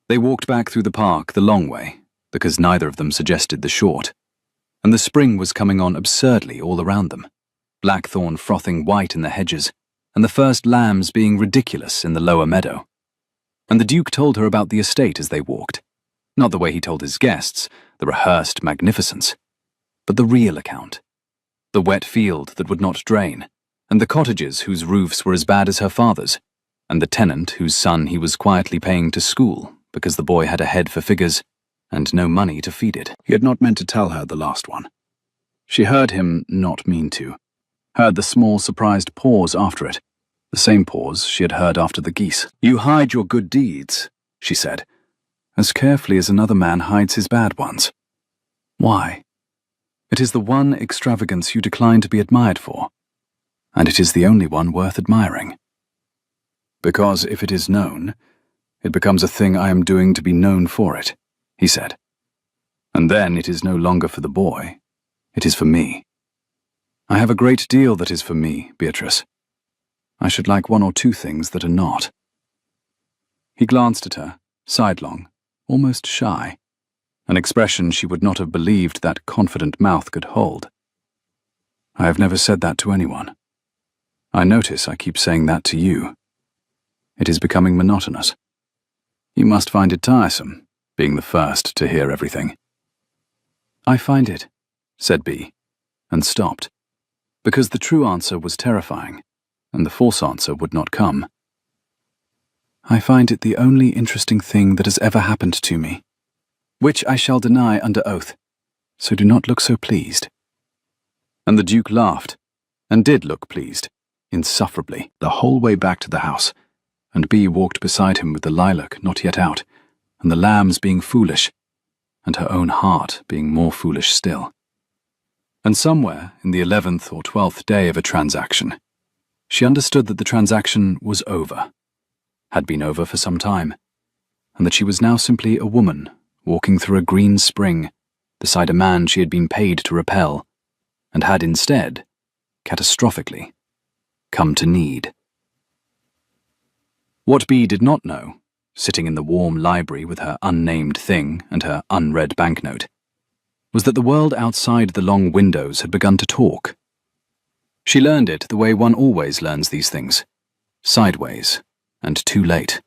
[SPEAKER 1] They walked back through the park the long way, because neither of them suggested the short, and the spring was coming on absurdly all around them, blackthorn frothing white in the hedges, and the first lambs being ridiculous in the lower meadow. And the Duke told her about the estate as they walked, not the way he told his guests, the rehearsed magnificence, but the real account. The wet field that would not drain, and the cottages whose roofs were as bad as her father's, and the tenant whose son he was quietly paying to school because the boy had a head for figures and no money to feed it. He had not meant to tell her the last one. She heard him not mean to, heard the small surprised pause after it, the same pause she had heard after the geese. You hide your good deeds, she said, as carefully as another man hides his bad ones. Why? It is the one extravagance you decline to be admired for, and it is the only one worth admiring. Because if it is known, it becomes a thing I am doing to be known for it, he said. And then it is no longer for the boy, it is for me. I have a great deal that is for me, Beatrice. I should like one or two things that are not. He glanced at her, sidelong, almost shy, an expression she would not have believed that confident mouth could hold. I have never said that to anyone. I notice I keep saying that to you. It is becoming monotonous. You must find it tiresome, being the first to hear everything. I find it, said Bee, and stopped, because the true answer was terrifying, and the false answer would not come. I find it the only interesting thing that has ever happened to me, which I shall deny under oath, so do not look so pleased. And the Duke laughed, and did look pleased, insufferably, the whole way back to the house, and Bee walked beside him with the lilac not yet out, and the lambs being foolish, and her own heart being more foolish still. And somewhere in the 11th or 12th day of a transaction, she understood that the transaction was over, had been over for some time, and that she was now simply a woman walking through a green spring beside a man she had been paid to repel, and had instead, catastrophically, come to need. What Bee did not know, sitting in the warm library with her unnamed thing and her unread banknote, was that the world outside the long windows had begun to talk. She learned it the way one always learns these things, sideways and too late.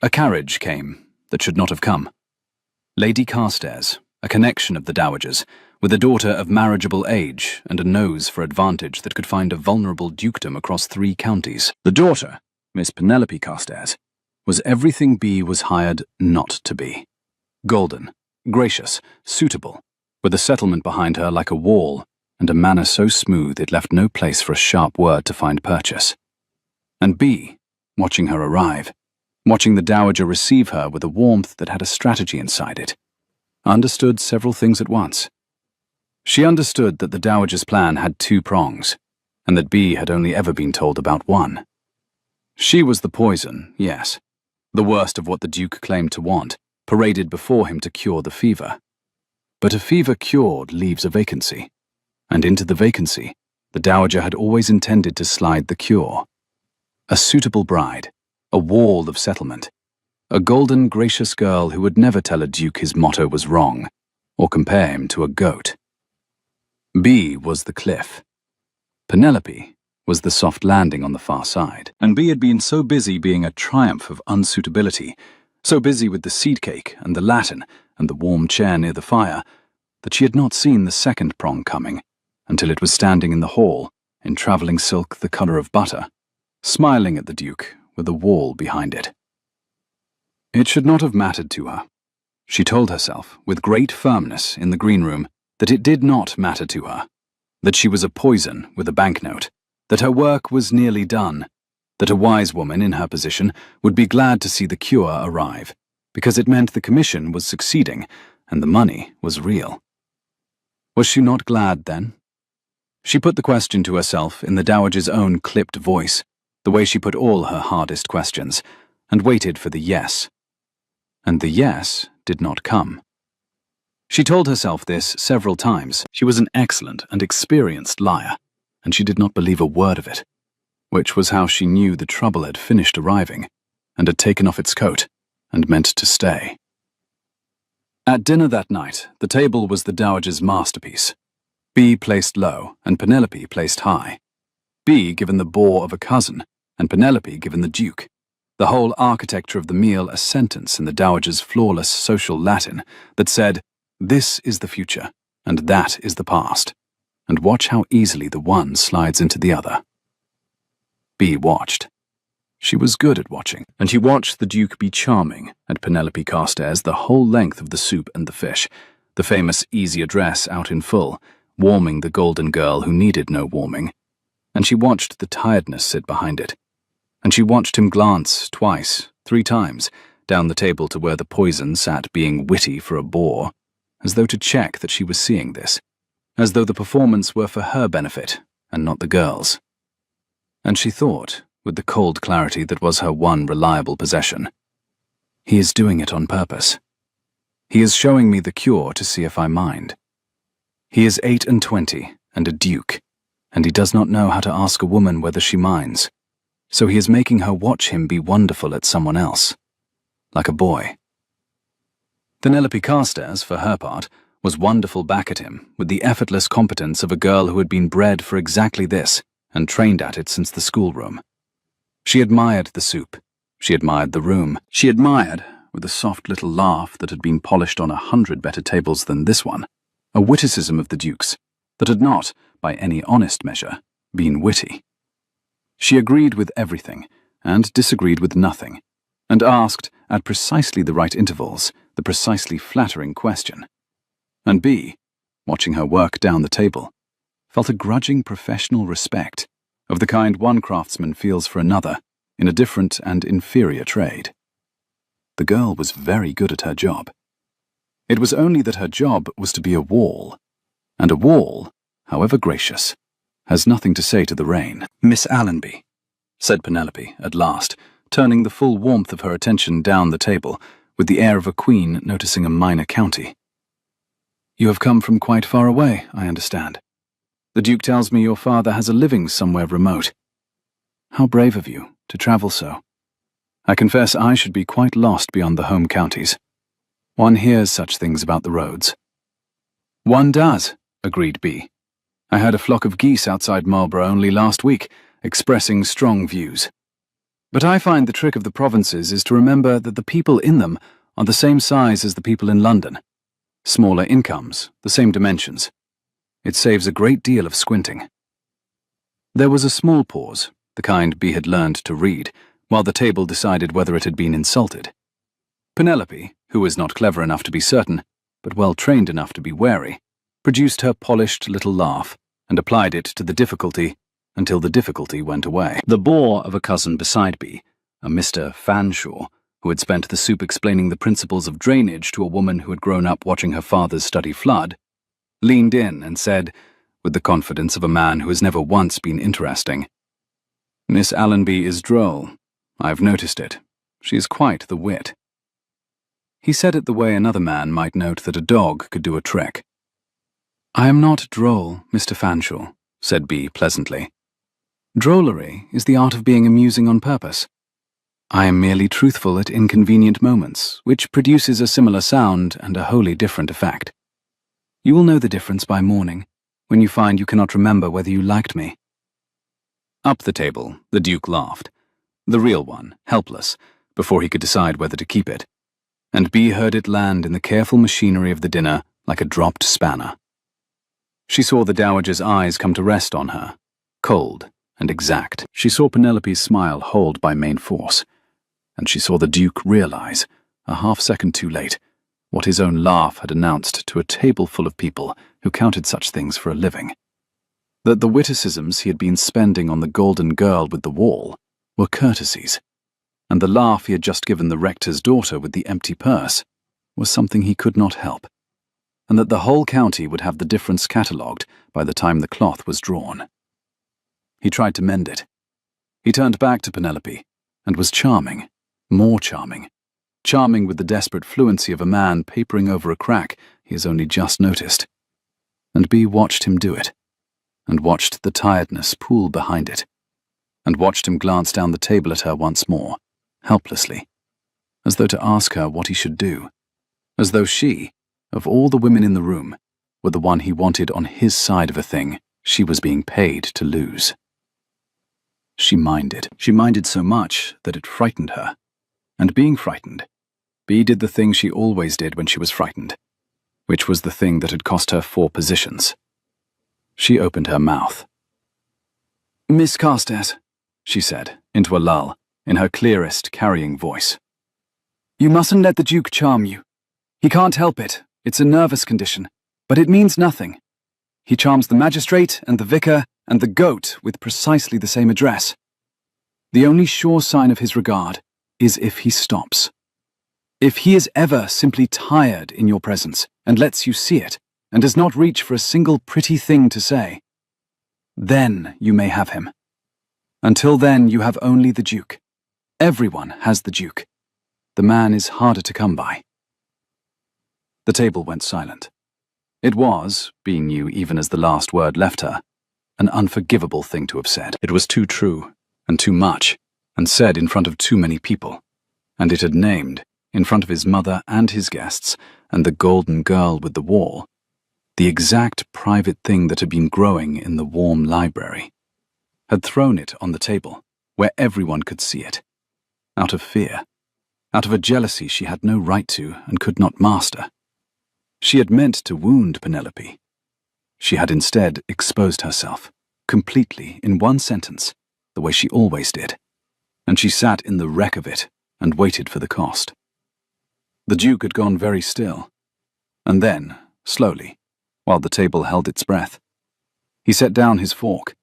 [SPEAKER 1] A carriage came that should not have come. Lady Carstairs, a connection of the Dowager's, with a daughter of marriageable age and a nose for advantage that could find a vulnerable dukedom across 3 counties. The daughter, Miss Penelope Carstairs, was everything Bee was hired not to be. Golden, gracious, suitable, with a settlement behind her like a wall, and a manner so smooth it left no place for a sharp word to find purchase. And Bee, watching her arrive, watching the Dowager receive her with a warmth that had a strategy inside it, understood several things at once. She understood that the Dowager's plan had two prongs, and that B had only ever been told about one. She was the poison, yes, the worst of what the Duke claimed to want, paraded before him to cure the fever. But a fever cured leaves a vacancy, and into the vacancy, the Dowager had always intended to slide the cure. A suitable bride, a wall of settlement, a golden, gracious girl who would never tell a Duke his motto was wrong, or compare him to a goat. B was the cliff. Penelope was the soft landing on the far side. And B had been so busy being a triumph of unsuitability, so busy with the seed cake and the Latin and the warm chair near the fire, that she had not seen the second prong coming until it was standing in the hall in travelling silk the colour of butter, smiling at the Duke with a wall behind it. It should not have mattered to her. She told herself, with great firmness in the green room, that it did not matter to her, that she was a poison with a banknote, that her work was nearly done, that a wise woman in her position would be glad to see the cure arrive, because it meant the commission was succeeding and the money was real. Was she not glad then? She put the question to herself in the Dowager's own clipped voice, the way she put all her hardest questions, and waited for the yes. And the yes did not come. She told herself this several times. She was an excellent and experienced liar, and she did not believe a word of it, which was how she knew the trouble had finished arriving, and had taken off its coat, and meant to stay. At dinner that night, the table was the Dowager's masterpiece. B placed low, and Penelope placed high. B given the bore of a cousin, and Penelope given the Duke. The whole architecture of the meal a sentence in the Dowager's flawless social Latin that said, "This is the future, and that is the past, and watch how easily the one slides into the other." B watched. She was good at watching, and she watched the Duke be charming at Penelope Carstairs the whole length of the soup and the fish, the famous easy address out in full, warming the golden girl who needed no warming, and she watched the tiredness sit behind it, and she watched him glance twice, 3 times, down the table to where the poison sat being witty for a bore, as though to check that she was seeing this, as though the performance were for her benefit and not the girl's. And she thought, with the cold clarity that was her one reliable possession, he is doing it on purpose. He is showing me the cure to see if I mind. He is 28 and a duke, and he does not know how to ask a woman whether she minds, so he is making her watch him be wonderful at someone else, like a boy. Penelope Carstairs, for her part, was wonderful back at him, with the effortless competence of a girl who had been bred for exactly this, and trained at it since the schoolroom. She admired the soup. She admired the room. She admired, with a soft little laugh that had been polished on 100 better tables than this one, a witticism of the Duke's that had not, by any honest measure, been witty. She agreed with everything, and disagreed with nothing, and asked, at precisely the right intervals, the precisely flattering question. And B, watching her work down the table, felt a grudging professional respect, of the kind one craftsman feels for another, in a different and inferior trade. The girl was very good at her job. It was only that her job was to be a wall, and a wall, however gracious, has nothing to say to the rain. "Miss Allenby," said Penelope at last, turning the full warmth of her attention down the table, with the air of a queen noticing a minor county. "You have come from quite far away, I understand. The Duke tells me your father has a living somewhere remote. How brave of you to travel so. I confess I should be quite lost beyond the home counties. One hears such things about the roads." "One does," agreed B. "I heard a flock of geese outside Marlborough only last week, expressing strong views. But I find the trick of the provinces is to remember that the people in them are the same size as the people in London. Smaller incomes, the same dimensions. It saves a great deal of squinting." There was a small pause, the kind B had learned to read, while the table decided whether it had been insulted. Penelope, who was not clever enough to be certain, but well trained enough to be wary, produced her polished little laugh, and applied it to the difficulty until the difficulty went away. The bore of a cousin beside B, a Mr. Fanshawe, who had spent the soup explaining the principles of drainage to a woman who had grown up watching her father's study flood, leaned in and said, with the confidence of a man who has never once been interesting, "Miss Allenby is droll. I've noticed it. She is quite the wit." He said it the way another man might note that a dog could do a trick. "I am not droll, Mr. Fanshawe," said B pleasantly. "Drollery is the art of being amusing on purpose. I am merely truthful at inconvenient moments, which produces a similar sound and a wholly different effect. You will know the difference by morning, when you find you cannot remember whether you liked me." Up the table, the Duke laughed. The real one, helpless, before he could decide whether to keep it. And B heard it land in the careful machinery of the dinner like a dropped spanner. She saw the Dowager's eyes come to rest on her, cold and exact. She saw Penelope's smile hold by main force, and she saw the Duke realize, a half-second too late, what his own laugh had announced to a table full of people who counted such things for a living. That the witticisms he had been spending on the golden girl with the wall were courtesies, and the laugh he had just given the rector's daughter with the empty purse was something he could not help, and that the whole county would have the difference catalogued by the time the cloth was drawn. He tried to mend it. He turned back to Penelope, and was charming, more charming, charming with the desperate fluency of a man papering over a crack he has only just noticed. And B watched him do it, and watched the tiredness pool behind it, and watched him glance down the table at her once more, helplessly, as though to ask her what he should do, as though she, of all the women in the room, were the one he wanted on his side of a thing she was being paid to lose. She minded. She minded so much that it frightened her. And being frightened, B did the thing she always did when she was frightened, which was the thing that had cost her 4 positions. She opened her mouth. "Miss Carstairs," she said, into a lull, in her clearest, carrying voice. "You mustn't let the Duke charm you. He can't help it. It's a nervous condition, but it means nothing. He charms the magistrate and the vicar and the goat with precisely the same address. The only sure sign of his regard is if he stops. If he is ever simply tired in your presence and lets you see it and does not reach for a single pretty thing to say, then you may have him. Until then you have only the Duke. Everyone has the Duke. The man is harder to come by." The table went silent. It was, B knew even as the last word left her, an unforgivable thing to have said. It was too true, and too much, and said in front of too many people, and it had named, in front of his mother and his guests, and the golden girl with the wall, the exact private thing that had been growing in the warm library, had thrown it on the table, where everyone could see it, out of fear, out of a jealousy she had no right to and could not master. She had meant to wound Penelope. She had instead exposed herself, completely, in one sentence, the way she always did, and she sat in the wreck of it and waited for the cost. The Duke had gone very still, and then, slowly, while the table held its breath, he set down his fork,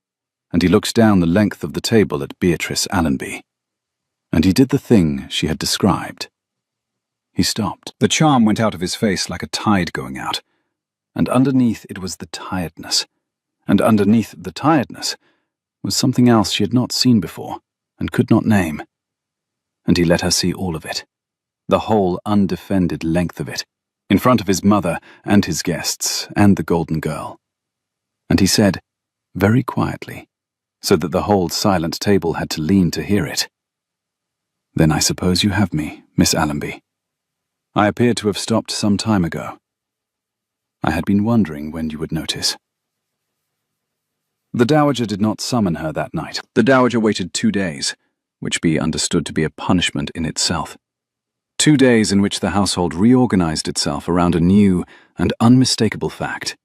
[SPEAKER 1] and he looked down the length of the table at Beatrice Allenby, and he did the thing she had described. He stopped. The charm went out of his face like a tide going out, and underneath it was the tiredness, and underneath the tiredness was something else she had not seen before and could not name. And he let her see all of it, the whole undefended length of it, in front of his mother and his guests and the golden girl. And he said, very quietly, so that the whole silent table had to lean to hear it, "Then I suppose you have me, Miss Allenby. I appear to have stopped some time ago. I had been wondering when you would notice." The Dowager did not summon her that night. The Dowager waited 2 days, which B understood to be a punishment in itself. 2 days in which the household reorganized itself around a new and unmistakable fact,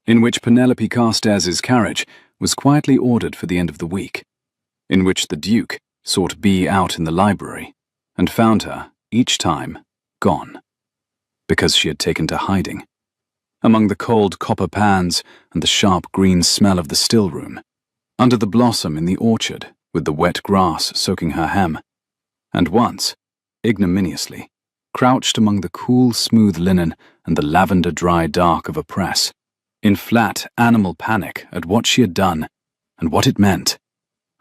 [SPEAKER 1] in which Penelope Carstairs's carriage was quietly ordered for the end of the week, in which the Duke sought B out in the library and found her, each time, gone, because she had taken to hiding, among the cold copper pans and the sharp green smell of the still room, under the blossom in the orchard with the wet grass soaking her hem, and once, ignominiously, crouched among the cool smooth linen and the lavender dry dark of a press, in flat animal panic at what she had done, and what it meant,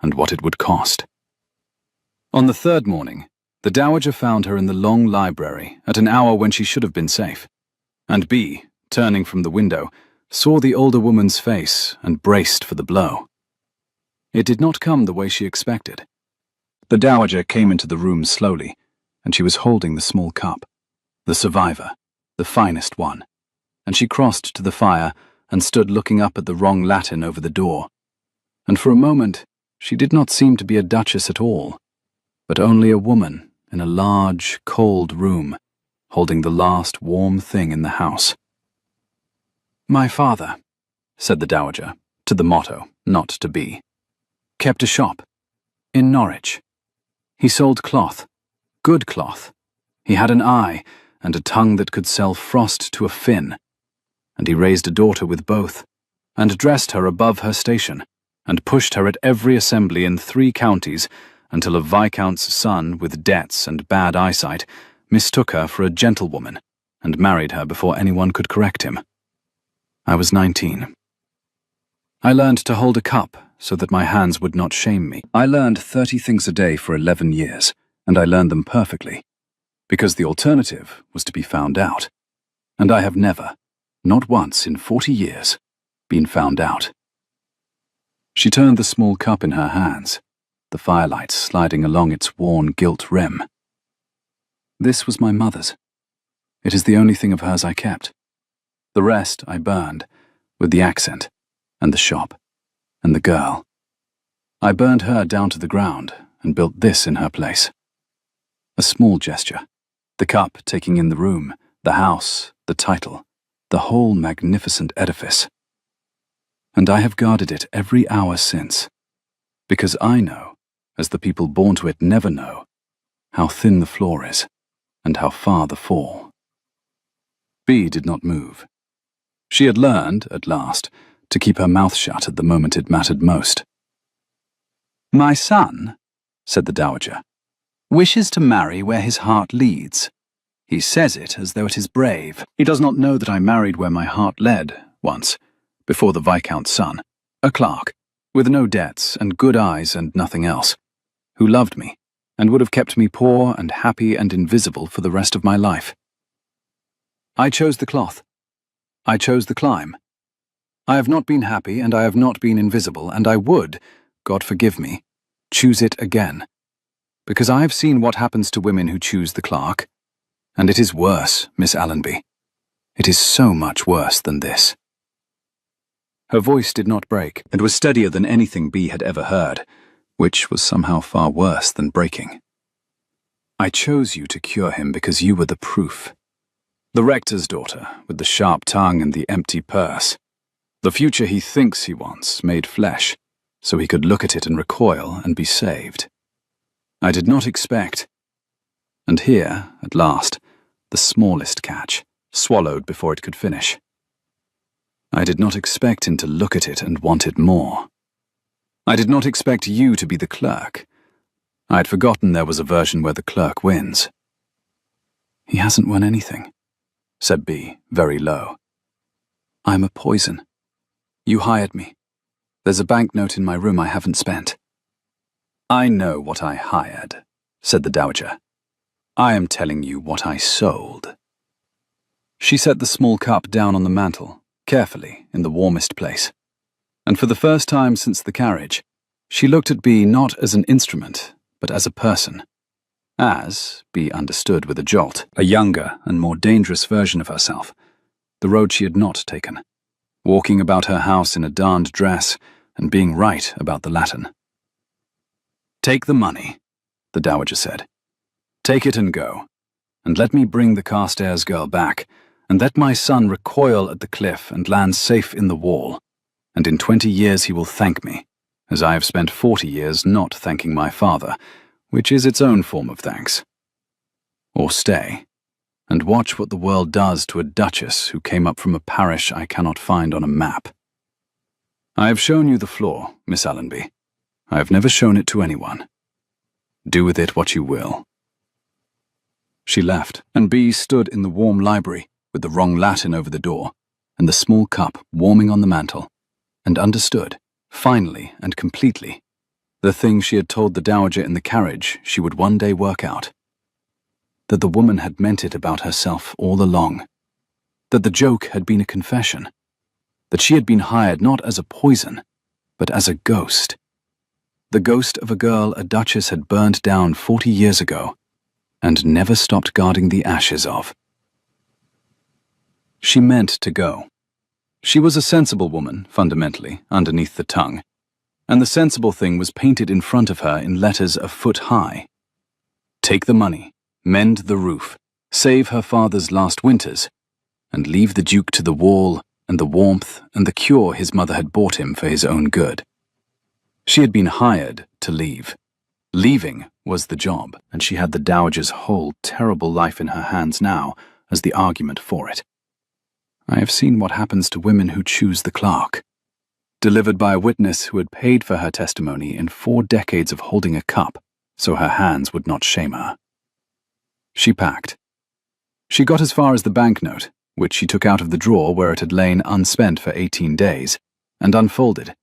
[SPEAKER 1] and what it would cost. On the third morning, the Dowager found her in the long library at an hour when she should have been safe, and B, turning from the window, saw the older woman's face and braced for the blow. It did not come the way she expected. The Dowager came into the room slowly, and she was holding the small cup, the survivor, the finest one, and she crossed to the fire and stood looking up at the wrong Latin over the door. And for a moment, she did not seem to be a duchess at all, but only a woman in a large, cold room, holding the last warm thing in the house. "My father," said the Dowager, to the motto, not to be, "kept a shop in Norwich. He sold cloth, good cloth. He had an eye and a tongue that could sell frost to a Finn, and he raised a daughter with both, and dressed her above her station, and pushed her at every assembly in 3 counties until a viscount's son with debts and bad eyesight mistook her for a gentlewoman and married her before anyone could correct him. I was 19. I learned to hold a cup so that my hands would not shame me. I learned 30 things a day for 11 years, and I learned them perfectly, because the alternative was to be found out. And I have never, not once in 40 years, been found out." She turned the small cup in her hands, the firelight sliding along its worn gilt rim. "This was my mother's. It is the only thing of hers I kept. The rest I burned, with the accent, and the shop, and the girl. I burned her down to the ground and built this in her place." A small gesture, the cup taking in the room, the house, the title, the whole magnificent edifice. And I have guarded it every hour since, because I know, as the people born to it never know, how thin the floor is, and how far the fall. B did not move. She had learned, at last, to keep her mouth shut at the moment it mattered most. "My son," said the Dowager, "wishes to marry where his heart leads. He says it as though it is brave. He does not know that I married where my heart led, once, before the viscount's son, a clerk, with no debts and good eyes and nothing else, who loved me, and would have kept me poor and happy and invisible for the rest of my life. I chose the cloth. I chose the climb. I have not been happy, and I have not been invisible, and I would, God forgive me, choose it again, because I have seen what happens to women who choose the clerk, and it is worse, Miss Allenby. It is so much worse than this." Her voice did not break, and was steadier than anything B had ever heard, which was somehow far worse than breaking. "I chose you to cure him because you were the proof. The rector's daughter, with the sharp tongue and the empty purse. The future he thinks he wants, made flesh, so he could look at it and recoil and be saved. I did not expect—" And here, at last, the smallest catch, swallowed before it could finish. "I did not expect him to look at it and want it more. I did not expect you to be the clerk. I had forgotten there was a version where the clerk wins." "He hasn't won anything," said B, very low. "I'm a poison. You hired me. There's a banknote in my room I haven't spent." "I know what I hired," said the Dowager. "I am telling you what I sold." She set the small cup down on the mantel, carefully, in the warmest place. And for the first time since the carriage, she looked at B not as an instrument, but as a person. As, B understood with a jolt, a younger and more dangerous version of herself, the road she had not taken, walking about her house in a darned dress and being right about the Latin. "Take the money," the Dowager said. "Take it and go, and let me bring the Carstairs girl back, and let my son recoil at the cliff and land safe in the wall, and in 20 years he will thank me, as I have spent 40 years not thanking my father, which is its own form of thanks. Or stay, and watch what the world does to a duchess who came up from a parish I cannot find on a map. I have shown you the floor, Miss Allenby. I have never shown it to anyone. Do with it what you will." She left, and B stood in the warm library, with the wrong Latin over the door, and the small cup warming on the mantel, and understood, finally and completely, the thing she had told the dowager in the carriage she would one day work out. That the woman had meant it about herself all along. That the joke had been a confession. That she had been hired not as a poison, but as a ghost. The ghost of a girl a duchess had burned down 40 years ago, and never stopped guarding the ashes of. She meant to go. She was a sensible woman, fundamentally, underneath the tongue, and the sensible thing was painted in front of her in letters a foot high. Take the money, mend the roof, save her father's last winters, and leave the Duke to the wall and the warmth and the cure his mother had bought him for his own good. She had been hired to leave. Leaving was the job, and she had the dowager's whole terrible life in her hands now as the argument for it. I have seen what happens to women who choose the clerk. Delivered by a witness who had paid for her testimony in 4 decades of holding a cup, so her hands would not shame her. She packed. She got as far as the banknote, which she took out of the drawer where it had lain unspent for 18 days, and unfolded,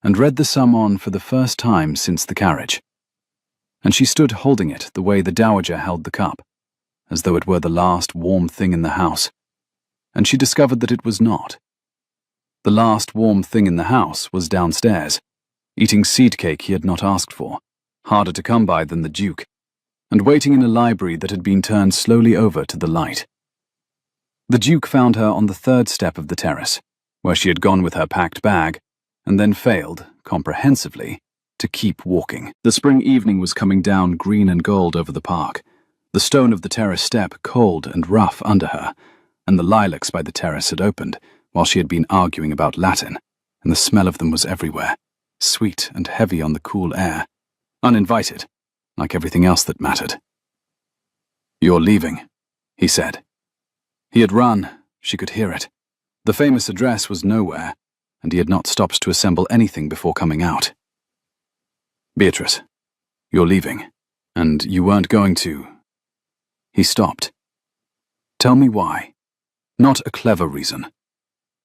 [SPEAKER 1] and read the sum on for the first time since the carriage. And she stood holding it the way the dowager held the cup, as though it were the last warm thing in the house, and she discovered that it was not. The last warm thing in the house was downstairs, eating seed cake he had not asked for, harder to come by than the Duke, and waiting in a library that had been turned slowly over to the light. The Duke found her on the 3rd step of the terrace, where she had gone with her packed bag, and then failed, comprehensively, to keep walking. The spring evening was coming down green and gold over the park, the stone of the terrace step cold and rough under her, and the lilacs by the terrace had opened, while she had been arguing about Latin, and the smell of them was everywhere, sweet and heavy on the cool air, uninvited, like everything else that mattered. "You're leaving," he said. He had run, she could hear it. The famous address was nowhere, and he had not stopped to assemble anything before coming out. "Beatrice, you're leaving, and you weren't going to—" He stopped. "Tell me why. Not a clever reason.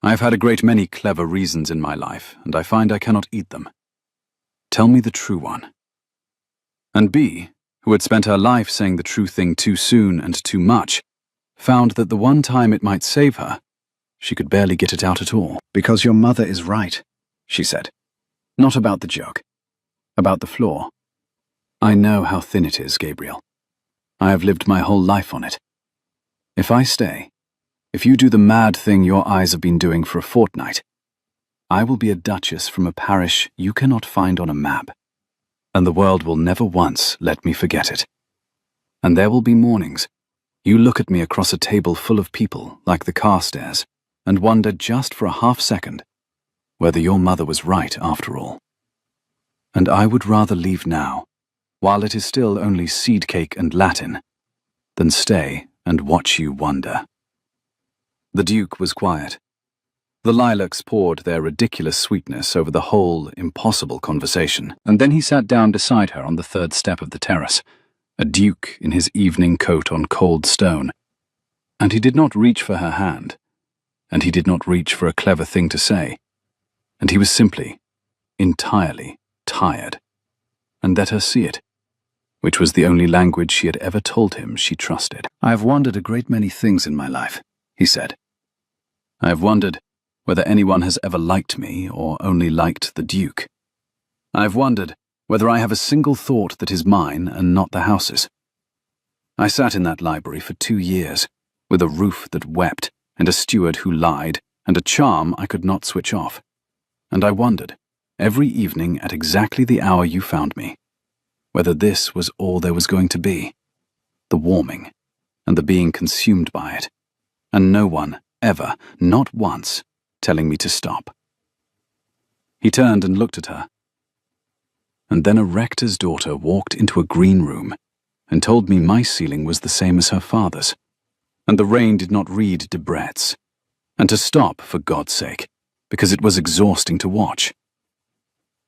[SPEAKER 1] I have had a great many clever reasons in my life, and I find I cannot eat them. Tell me the true one." And B, who had spent her life saying the true thing too soon and too much, found that the one time it might save her, she could barely get it out at all. "Because your mother is right," she said. "Not about the joke. About the floor. I know how thin it is, Gabriel. I have lived my whole life on it. If I stay, if you do the mad thing your eyes have been doing for a fortnight, I will be a duchess from a parish you cannot find on a map, and the world will never once let me forget it. And there will be mornings you look at me across a table full of people like the Carstairs and wonder just for a half-second whether your mother was right after all. And I would rather leave now, while it is still only seed cake and Latin, than stay and watch you wonder." The Duke was quiet. The lilacs poured their ridiculous sweetness over the whole impossible conversation, and then he sat down beside her on the 3rd step of the terrace, a duke in his evening coat on cold stone, and he did not reach for her hand, and he did not reach for a clever thing to say, and he was simply, entirely tired, and let her see it, which was the only language she had ever told him she trusted. "I have wondered a great many things in my life," he said. "I have wondered whether anyone has ever liked me or only liked the Duke. I have wondered whether I have a single thought that is mine and not the house's. I sat in that library for 2 years, with a roof that wept, and a steward who lied, and a charm I could not switch off. And I wondered, every evening at exactly the hour you found me, whether this was all there was going to be, the warming, and the being consumed by it, and no one, ever, not once, telling me to stop." He turned and looked at her. "And then a rector's daughter walked into a green room and told me my ceiling was the same as her father's, and the rain did not read Debrett's, and to stop, for God's sake, because it was exhausting to watch.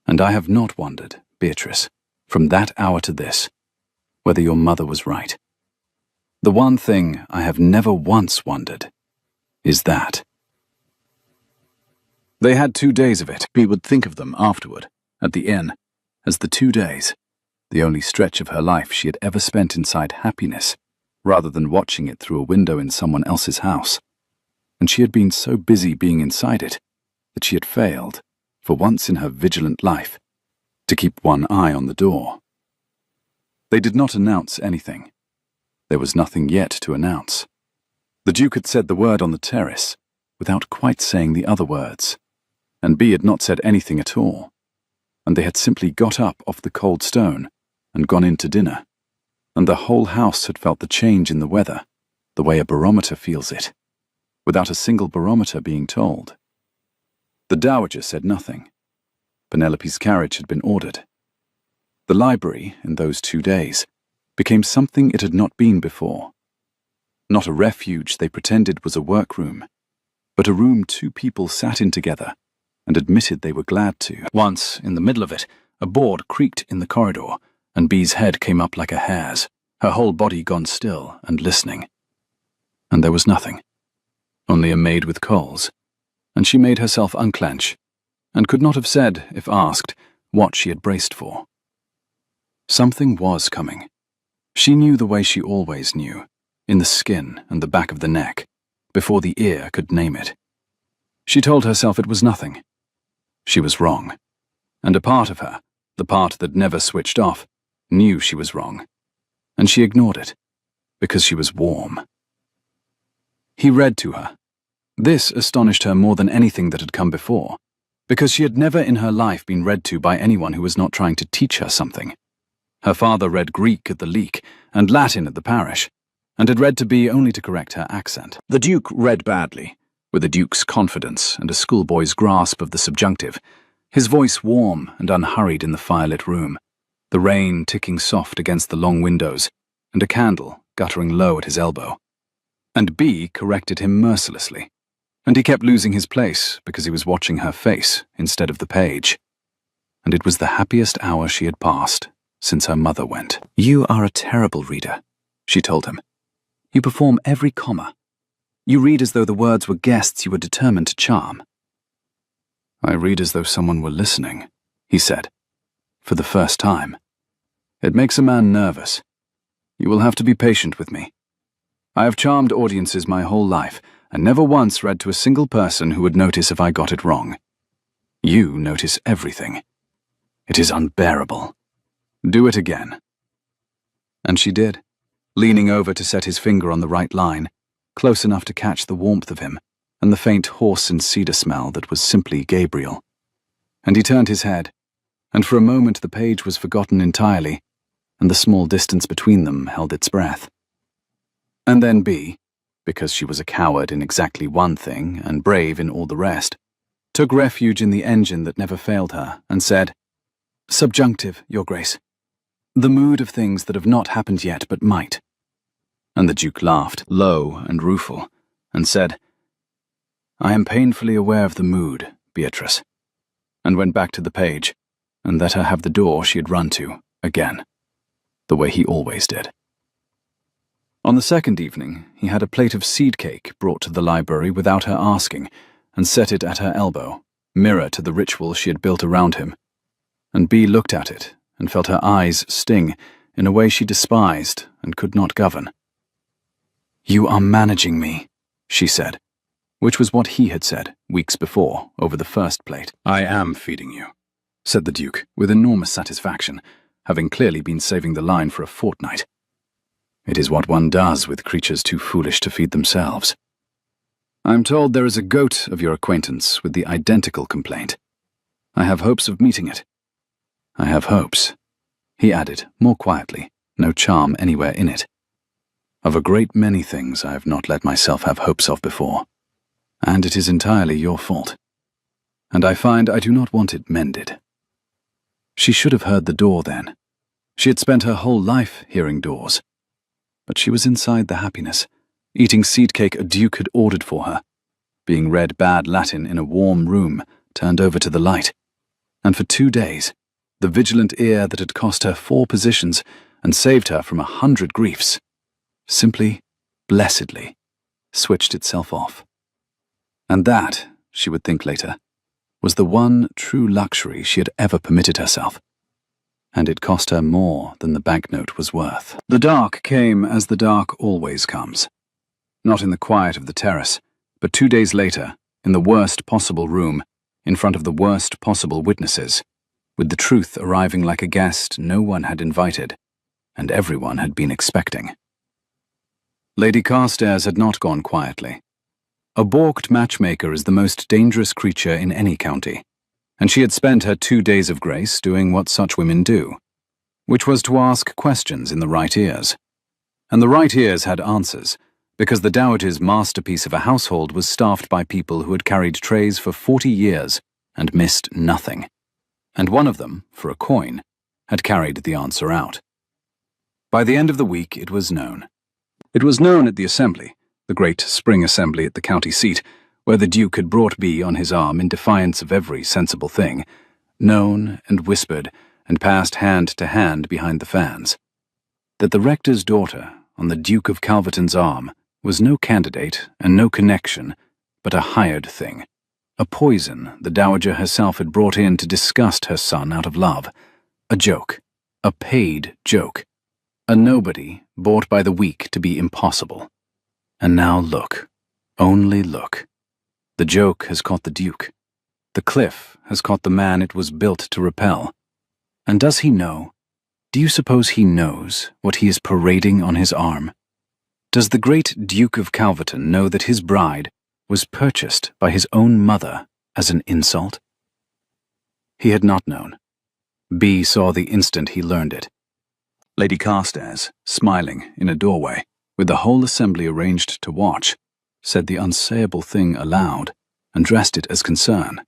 [SPEAKER 1] And I have not wondered, Beatrice, from that hour to this, whether your mother was right. The one thing I have never once wondered is that." They had 2 days of it. He would think of them afterward, at the inn, as the 2 days, the only stretch of her life she had ever spent inside happiness, rather than watching it through a window in someone else's house. And she had been so busy being inside it that she had failed, for once in her vigilant life, to keep one eye on the door. They did not announce anything. There was nothing yet to announce. The Duke had said the word on the terrace, without quite saying the other words, and B had not said anything at all, and they had simply got up off the cold stone and gone in to dinner, and the whole house had felt the change in the weather, the way a barometer feels it, without a single barometer being told. The Dowager said nothing. Penelope's carriage had been ordered. The library, in those 2 days, became something it had not been before. Not a refuge they pretended was a workroom, but a room 2 people sat in together and admitted they were glad to. Once, in the middle of it, a board creaked in the corridor, and B's head came up like a hare's, her whole body gone still and listening. And there was nothing, only a maid with coals, and she made herself unclench, and could not have said, if asked, what she had braced for. Something was coming. She knew the way she always knew, in the skin and the back of the neck, before the ear could name it. She told herself it was nothing. She was wrong, and a part of her, the part that never switched off, knew she was wrong, and she ignored it, because she was warm. He read to her. This astonished her more than anything that had come before, because she had never in her life been read to by anyone who was not trying to teach her something. Her father read Greek at the Leek and Latin at the parish, and had read to B only to correct her accent. The Duke read badly, with a Duke's confidence and a schoolboy's grasp of the subjunctive, his voice warm and unhurried in the firelit room, the rain ticking soft against the long windows, and a candle guttering low at his elbow. And B corrected him mercilessly, and he kept losing his place because he was watching her face instead of the page. And it was the happiest hour she had passed since her mother went. "You are a terrible reader," she told him. "You perform every comma. You read as though the words were guests you were determined to charm." "I read as though someone were listening," he said, for the first time. "It makes a man nervous. You will have to be patient with me. I have charmed audiences my whole life, and never once read to a single person who would notice if I got it wrong. You notice everything. It is unbearable. Do it again." And she did, leaning over to set his finger on the right line, close enough to catch the warmth of him and the faint horse and cedar smell that was simply Gabriel. And he turned his head, and for a moment the page was forgotten entirely, and the small distance between them held its breath. And then B, because she was a coward in exactly one thing and brave in all the rest, took refuge in the engine that never failed her and said, "Subjunctive, Your Grace. The mood of things that have not happened yet but might." And the Duke laughed, low and rueful, and said, "I am painfully aware of the mood, Beatrice," and went back to the page, and let her have the door she had run to, again, the way he always did. On the second evening, he had a plate of seed cake brought to the library without her asking, and set it at her elbow, mirror to the ritual she had built around him. And B looked at it, and felt her eyes sting in a way she despised and could not govern. "You are managing me," she said, which was what he had said weeks before over the first plate. "I am feeding you," said the Duke, with enormous satisfaction, having clearly been saving the line for a fortnight. It is what one does with creatures too foolish to feed themselves. "I'm told there is a goat of your acquaintance with the identical complaint. I have hopes of meeting it. I have hopes," he added, more quietly, no charm anywhere in it, "of a great many things I have not let myself have hopes of before, and it is entirely your fault. And I find I do not want it mended." She should have heard the door then. She had spent her whole life hearing doors. But she was inside the happiness, eating seed cake a Duke had ordered for her, being read bad Latin in a warm room turned over to the light, and for 2 days, the vigilant ear that had cost her 4 positions and saved her from 100 griefs, simply, blessedly, switched itself off. And that, she would think later, was the one true luxury she had ever permitted herself, and it cost her more than the banknote was worth. The dark came as the dark always comes. Not in the quiet of the terrace, but 2 days later, in the worst possible room, in front of the worst possible witnesses, with the truth arriving like a guest no one had invited, and everyone had been expecting. Lady Carstairs had not gone quietly. A balked matchmaker is the most dangerous creature in any county, and she had spent her 2 days of grace doing what such women do, which was to ask questions in the right ears. And the right ears had answers, because the dowager's masterpiece of a household was staffed by people who had carried trays for 40 years and missed nothing. And one of them, for a coin, had carried the answer out. By the end of the week, it was known. It was known at the assembly, the great spring assembly at the county seat, where the Duke had brought Bee on his arm in defiance of every sensible thing, known and whispered and passed hand to hand behind the fans, that the rector's daughter on the Duke of Calverton's arm was no candidate and no connection, but a hired thing, a poison the dowager herself had brought in to disgust her son out of love, a joke, a paid joke, a nobody bought by the week to be impossible. And now look, only look. The joke has caught the Duke. The cliff has caught the man it was built to repel. And does he know? Do you suppose he knows what he is parading on his arm? Does the great Duke of Calverton know that his bride was purchased by his own mother as an insult? He had not known. Bee saw the instant he learned it. Lady Carstairs, smiling in a doorway, with the whole assembly arranged to watch, said the unsayable thing aloud, and dressed it as concern.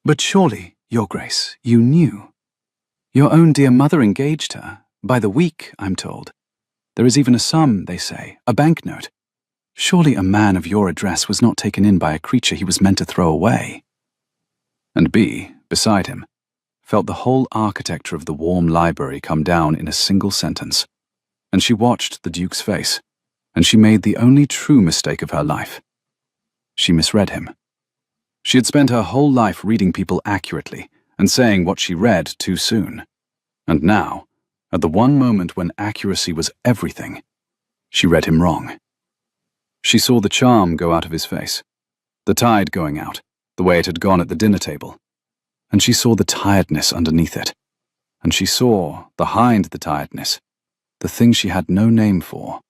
[SPEAKER 1] "But surely, Your Grace, you knew. Your own dear mother engaged her, by the week, I'm told. There is even a sum, they say, a banknote. Surely a man of your address was not taken in by a creature he was meant to throw away." And Bee, beside him, felt the whole architecture of the warm library come down in a single sentence, and she watched the Duke's face, and she made the only true mistake of her life. She misread him. She had spent her whole life reading people accurately and saying what she read too soon. And now, at the one moment when accuracy was everything, she read him wrong. She saw the charm go out of his face, the tide going out, the way it had gone at the dinner table, and she saw the tiredness underneath it, and she saw, behind the tiredness, the thing she had no name for,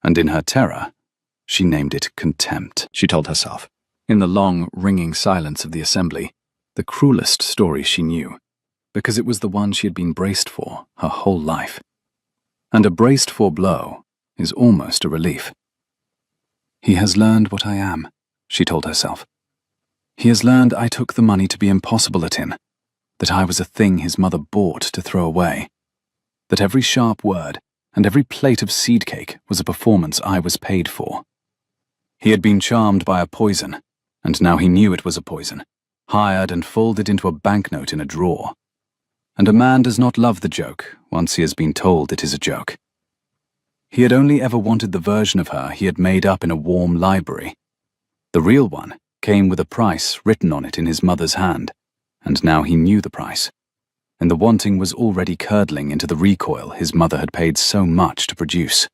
[SPEAKER 1] and in her terror, she named it contempt, she told herself, in the long, ringing silence of the assembly, the cruelest story she knew, because it was the one she had been braced for her whole life. And a braced-for blow is almost a relief. "He has learned what I am," she told herself. "He has learned I took the money to be impossible at him, that I was a thing his mother bought to throw away, that every sharp word and every plate of seed cake was a performance I was paid for. He had been charmed by a poison, and now he knew it was a poison, hired and folded into a banknote in a drawer. And a man does not love the joke once he has been told it is a joke. He had only ever wanted the version of her he had made up in a warm library. The real one came with a price written on it in his mother's hand, and now he knew the price, and the wanting was already curdling into the recoil his mother had paid so much to produce.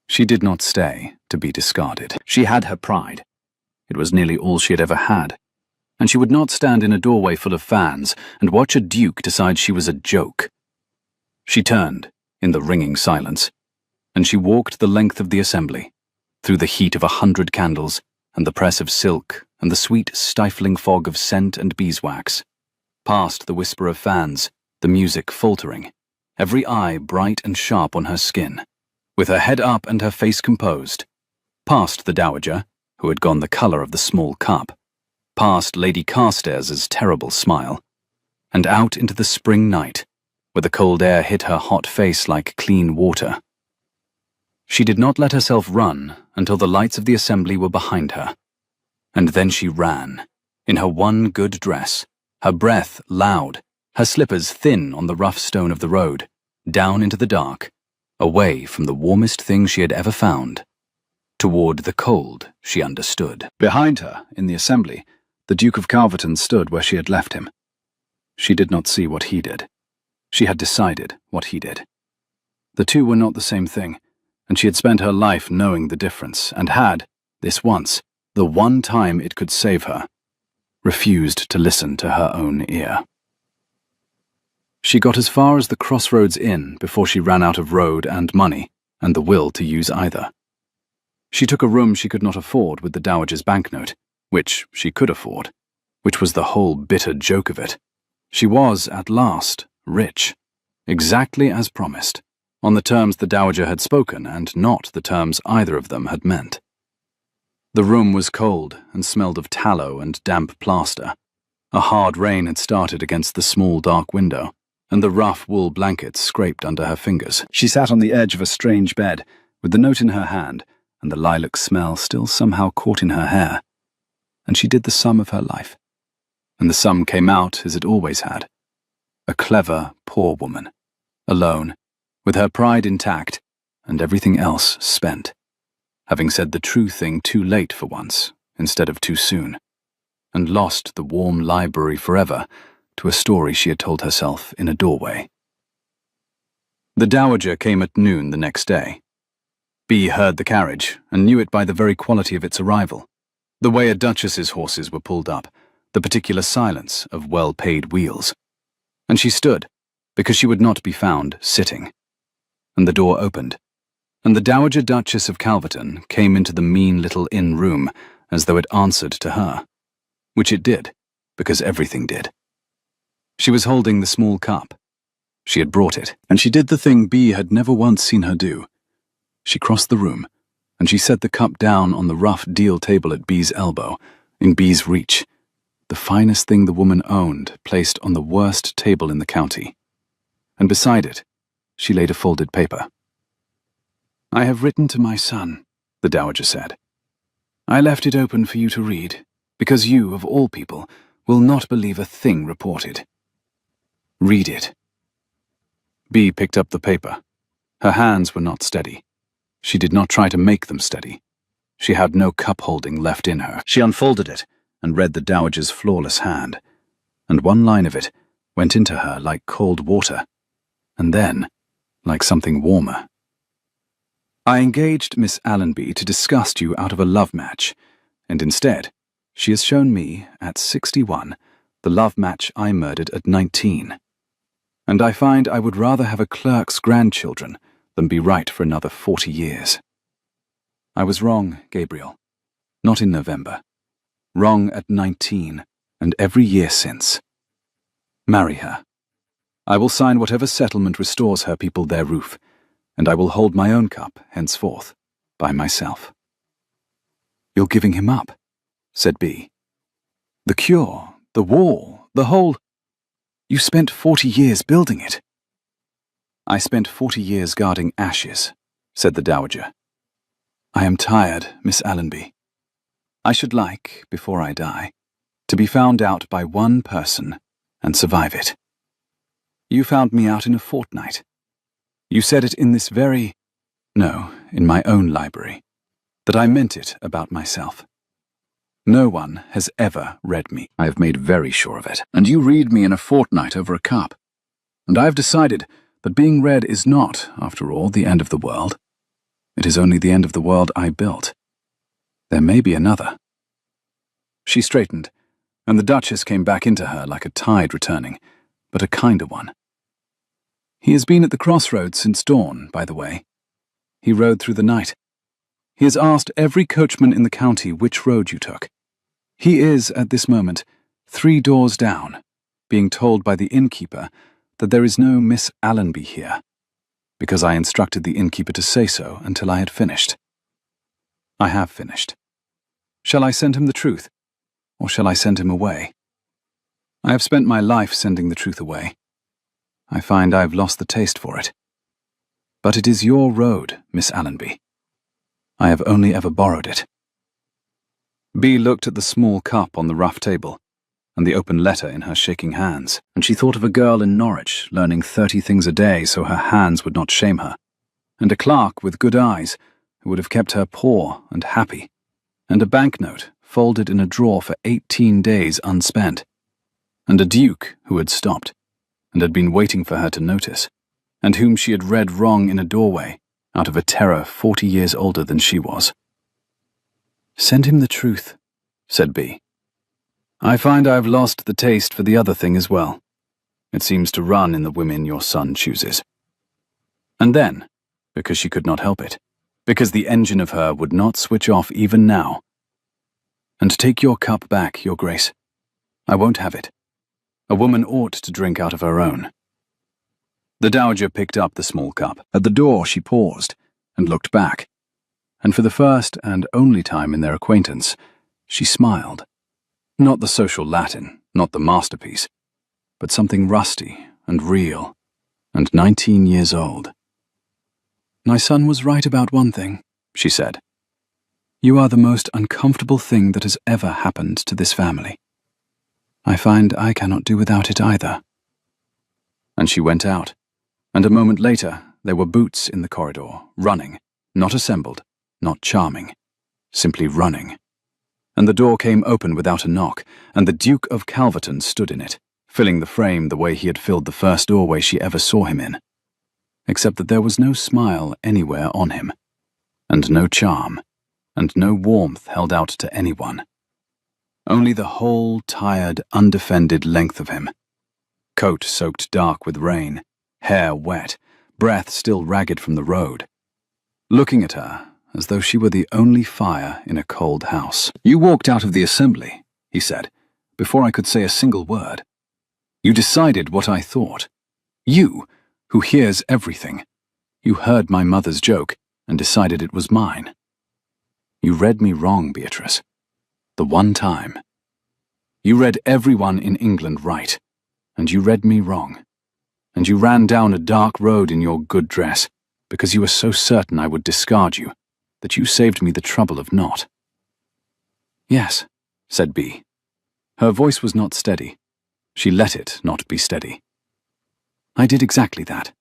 [SPEAKER 1] She did not stay to be discarded. She had her pride. It was nearly all she had ever had, and she would not stand in a doorway full of fans and watch a duke decide she was a joke. She turned, in the ringing silence, and she walked the length of the assembly, through the heat of 100 candles, and the press of silk, and the sweet, stifling fog of scent and beeswax, past the whisper of fans, the music faltering, every eye bright and sharp on her skin, with her head up and her face composed, past the dowager, who had gone the colour of the small cup, past Lady Carstairs's terrible smile, and out into the spring night, where the cold air hit her hot face like clean water. She did not let herself run until the lights of the assembly were behind her, and then she ran, in her one good dress, her breath loud, her slippers thin on the rough stone of the road, down into the dark, away from the warmest thing she had ever found, toward the cold she understood. Behind her, in the assembly, The Duke of Calverton stood where she had left him. She did not see what he did. She had decided what he did. The two were not the same thing, and she had spent her life knowing the difference, and had, this once, the one time it could save her, refused to listen to her own ear. She got as far as the Crossroads Inn before she ran out of road and money, and the will to use either. She took a room she could not afford with the Dowager's banknote, which she could afford, which was the whole bitter joke of it. She was, at last, rich, exactly as promised, on the terms the Dowager had spoken and not the terms either of them had meant. The room was cold and smelled of tallow and damp plaster. A hard rain had started against the small dark window, and the rough wool blankets scraped under her fingers. She sat on the edge of a strange bed, with the note in her hand, and the lilac smell still somehow caught in her hair. And she did the sum of her life. And the sum came out as it always had. A clever, poor woman, alone, with her pride intact, and everything else spent, having said the true thing too late for once, instead of too soon, and lost the warm library forever to a story she had told herself in a doorway. The Dowager came at noon the next day. Bea heard the carriage, and knew it by the very quality of its arrival, the way a duchess's horses were pulled up, the particular silence of well-paid wheels. And she stood, because she would not be found sitting. And the door opened, and the Dowager Duchess of Calverton came into the mean little inn room as though it answered to her, which it did, because everything did. She was holding the small cup. She had brought it, and she did the thing Bea had never once seen her do. She crossed the room, and she set the cup down on the rough deal table at Bea's elbow, in Bea's reach, the finest thing the woman owned placed on the worst table in the county. And beside it, she laid a folded paper. "I have written to my son," the Dowager said. "I left it open for you to read, because you, of all people, will not believe a thing reported. Read it." Bea picked up the paper. Her hands were not steady. She did not try to make them steady. She had no cup-holding left in her. She unfolded it and read the Dowager's flawless hand, and one line of it went into her like cold water, and then like something warmer. "I engaged Miss Allenby to disgust you out of a love match, and instead, she has shown me, at 61, the love match I murdered at 19. And I find I would rather have a clerk's grandchildren than be right for another 40 years. I was wrong, Gabriel. Not in November. Wrong at 19, and every year since. Marry her. I will sign whatever settlement restores her people their roof, and I will hold my own cup, henceforth, by myself." "You're giving him up," said Bea. "The cure, the wall, the whole... You spent 40 years building it." "I spent 40 years guarding ashes," said the Dowager. "I am tired, Miss Allenby. I should like, before I die, to be found out by one person and survive it. You found me out in a fortnight. You said it in this very... no, in my own library, that I meant it about myself. No one has ever read me. I have made very sure of it. And you read me in a fortnight over a cup. And I have decided that being read is not, after all, the end of the world. It is only the end of the world I built. There may be another." She straightened, and the Duchess came back into her like a tide returning, but a kinder one. "He has been at the Crossroads since dawn, by the way. He rode through the night. He has asked every coachman in the county which road you took. He is, at this moment, 3 doors down, being told by the innkeeper that there is no Miss Allenby here, because I instructed the innkeeper to say so until I had finished. I have finished. Shall I send him the truth, or shall I send him away? I have spent my life sending the truth away. I find I have lost the taste for it. But it is your road, Miss Allenby. I have only ever borrowed it." Bea looked at the small cup on the rough table, and the open letter in her shaking hands, and she thought of a girl in Norwich learning 30 things a day so her hands would not shame her, and a clerk with good eyes who would have kept her poor and happy, and a banknote folded in a drawer for 18 days unspent, and a duke who had stopped, and had been waiting for her to notice, and whom she had read wrong in a doorway, out of a terror 40 years older than she was. "Send him the truth," said B. "I find I've lost the taste for the other thing as well. It seems to run in the women your son chooses." And then, because she could not help it, because the engine of her would not switch off even now, "And take your cup back, your grace. I won't have it. A woman ought to drink out of her own." The dowager picked up the small cup. At the door she paused and looked back, and for the first and only time in their acquaintance, she smiled. Not the social Latin, not the masterpiece, but something rusty and real, and 19 years old. "My son was right about one thing," she said. "You are the most uncomfortable thing that has ever happened to this family. I find I cannot do without it either." And she went out, and a moment later there were boots in the corridor, running, not assembled, not charming, simply running. And the door came open without a knock, and the Duke of Calverton stood in it, filling the frame the way he had filled the first doorway she ever saw him in, except that there was no smile anywhere on him, and no charm, and no warmth held out to anyone. Only the whole tired, undefended length of him. Coat soaked dark with rain, hair wet, breath still ragged from the road. Looking at her as though she were the only fire in a cold house. "You walked out of the assembly," he said, before I could say a single word. "You decided what I thought. You, who hears everything. You heard my mother's joke and decided it was mine. You read me wrong, Beatrice. The one time. You read everyone in England right, and you read me wrong. And you ran down a dark road in your good dress, because you were so certain I would discard you, that you saved me the trouble of not." "Yes," said B. Her voice was not steady. She let it not be steady. "I did exactly that.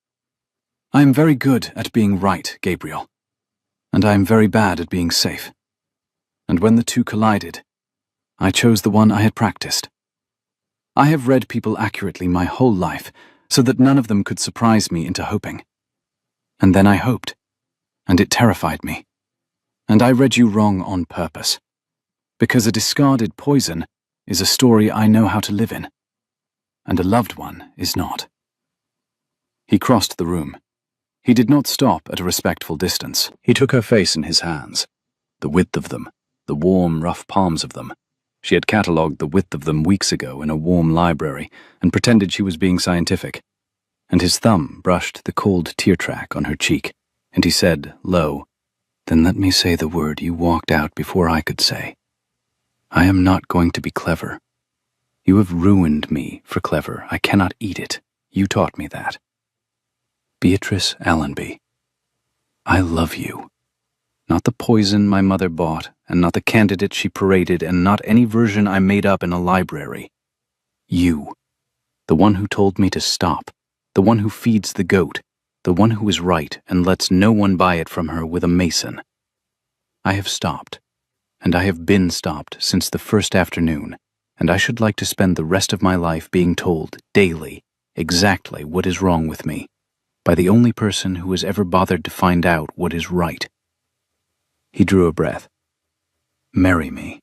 [SPEAKER 1] I am very good at being right, Gabriel, and I am very bad at being safe. And when the two collided, I chose the one I had practiced. I have read people accurately my whole life, so that none of them could surprise me into hoping. And then I hoped, and it terrified me. And I read you wrong on purpose, because a discarded poison is a story I know how to live in, and a loved one is not." He crossed the room. He did not stop at a respectful distance. He took her face in his hands, the width of them, the warm, rough palms of them. She had catalogued the width of them weeks ago in a warm library and pretended she was being scientific. And his thumb brushed the cold tear track on her cheek, and he said, low, "Then let me say the word you walked out before I could say. I am not going to be clever. You have ruined me for clever. I cannot eat it. You taught me that. Beatrice Allenby, I love you. Not the poison my mother bought, and not the candidate she paraded, and not any version I made up in a library. You, the one who told me to stop, the one who feeds the goat, the one who is right and lets no one buy it from her with a mason. I have stopped, and I have been stopped since the first afternoon, and I should like to spend the rest of my life being told, daily, exactly what is wrong with me, by the only person who has ever bothered to find out what is right." He drew a breath. "Marry me.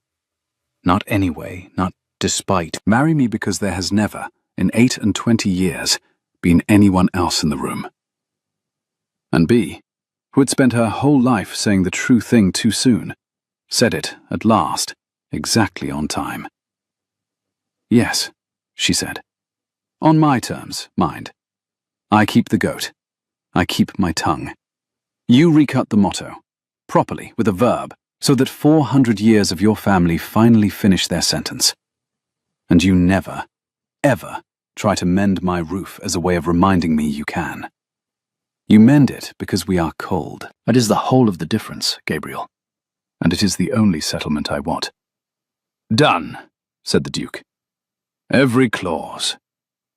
[SPEAKER 1] Not anyway, not despite. Marry me because there has never, in 28 years, been anyone else in the room." And B, who had spent her whole life saying the true thing too soon, said it, at last, exactly on time. "Yes," she said. "On my terms, mind. I keep the goat. I keep my tongue. You recut the motto, properly, with a verb, so that 400 years of your family finally finish their sentence. And you never, ever try to mend my roof as a way of reminding me you can. You mend it because we are cold. That is the whole of the difference, Gabriel. And it is the only settlement I want." "Done," said the Duke. "Every clause."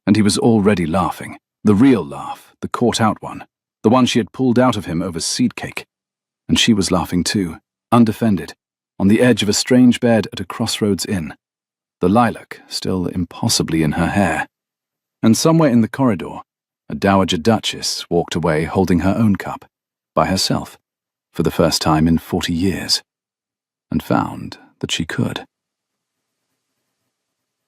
[SPEAKER 1] And he was already laughing. The real laugh, the caught-out one, the one she had pulled out of him over seed cake. And she was laughing too, undefended, on the edge of a strange bed at a crossroads inn, the lilac still impossibly in her hair. And somewhere in the corridor, a dowager duchess walked away holding her own cup, by herself, for the first time in 40 years, and found that she could.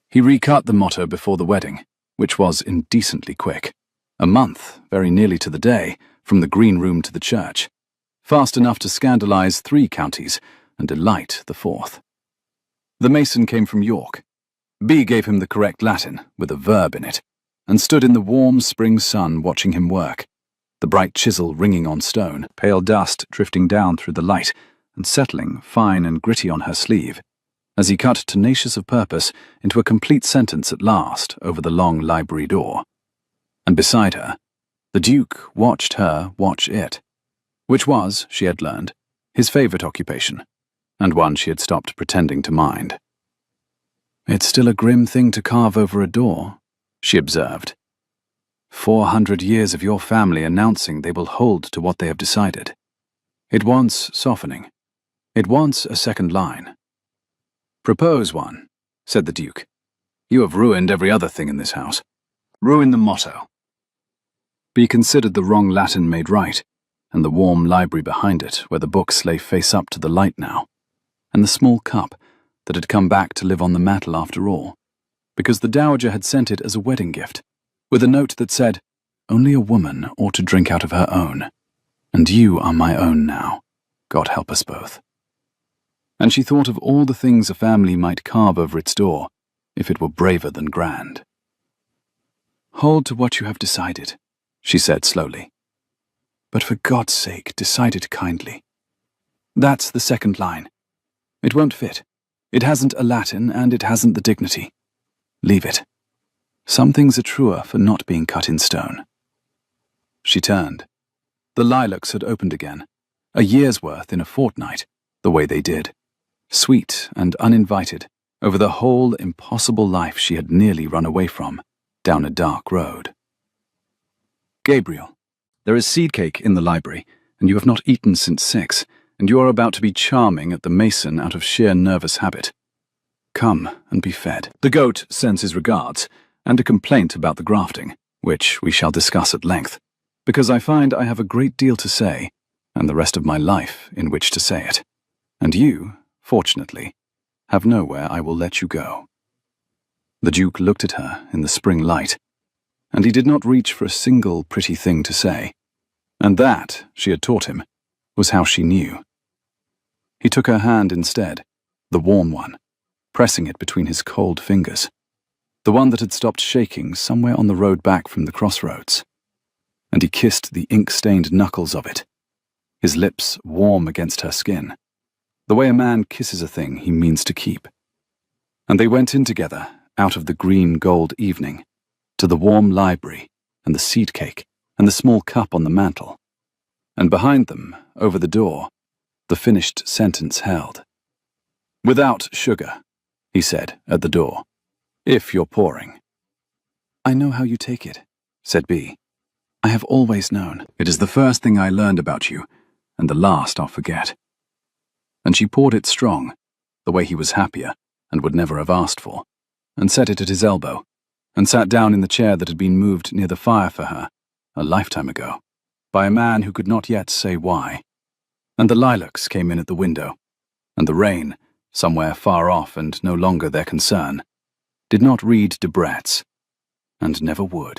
[SPEAKER 1] He recut the motto before the wedding, which was indecently quick. A month, very nearly to the day, from the green room to the church, fast enough to scandalize 3 counties and delight the 4th. The mason came from York. B gave him the correct Latin, with a verb in it, and stood in the warm spring sun watching him work, the bright chisel ringing on stone, pale dust drifting down through the light and settling fine and gritty on her sleeve, as he cut tenacious of purpose into a complete sentence at last over the long library door. And beside her, the Duke watched her watch it, which was, she had learned, his favourite occupation, and one she had stopped pretending to mind. "It's still a grim thing to carve over a door," she observed. 400 years of your family announcing they will hold to what they have decided. It wants softening. It wants a second line. "Propose one," said the Duke. "You have ruined every other thing in this house. Ruin the motto." B considered the wrong Latin made right, and the warm library behind it where the books lay face up to the light now, and the small cup that had come back to live on the mantel after all, because the dowager had sent it as a wedding gift, with a note that said, "Only a woman ought to drink out of her own, and you are my own now, God help us both." And she thought of all the things a family might carve over its door, if it were braver than grand. "Hold to what you have decided," she said slowly. "But for God's sake, decide it kindly. That's the second line. It won't fit. It hasn't a Latin, and it hasn't the dignity. Leave it. Some things are truer for not being cut in stone." She turned. The lilacs had opened again, a year's worth in a fortnight, the way they did, sweet and uninvited, over the whole impossible life she had nearly run away from, down a dark road. "Gabriel, there is seed cake in the library, and you have not eaten since 6, and you are about to be charming at the mason out of sheer nervous habit. Come and be fed. The goat sends his regards, and a complaint about the grafting, which we shall discuss at length, because I find I have a great deal to say, and the rest of my life in which to say it. And you, fortunately, have nowhere I will let you go." The Duke looked at her in the spring light, and he did not reach for a single pretty thing to say, and that, she had taught him, was how she knew. He took her hand instead, the warm one, pressing it between his cold fingers, the one that had stopped shaking somewhere on the road back from the crossroads, and he kissed the ink-stained knuckles of it, his lips warm against her skin, the way a man kisses a thing he means to keep. And they went in together, out of the green-gold evening, to the warm library, and the seed cake, and the small cup on the mantel, and behind them, over the door, the finished sentence held. "Without sugar," he said at the door, "if you're pouring." "I know how you take it," said B. "I have always known. It is the first thing I learned about you, and the last I'll forget." And she poured it strong, the way he was happier, and would never have asked for, and set it at his elbow, and sat down in the chair that had been moved near the fire for her, a lifetime ago, by a man who could not yet say why. And the lilacs came in at the window, and the rain, somewhere far off and no longer their concern, did not read Debrett's, and never would.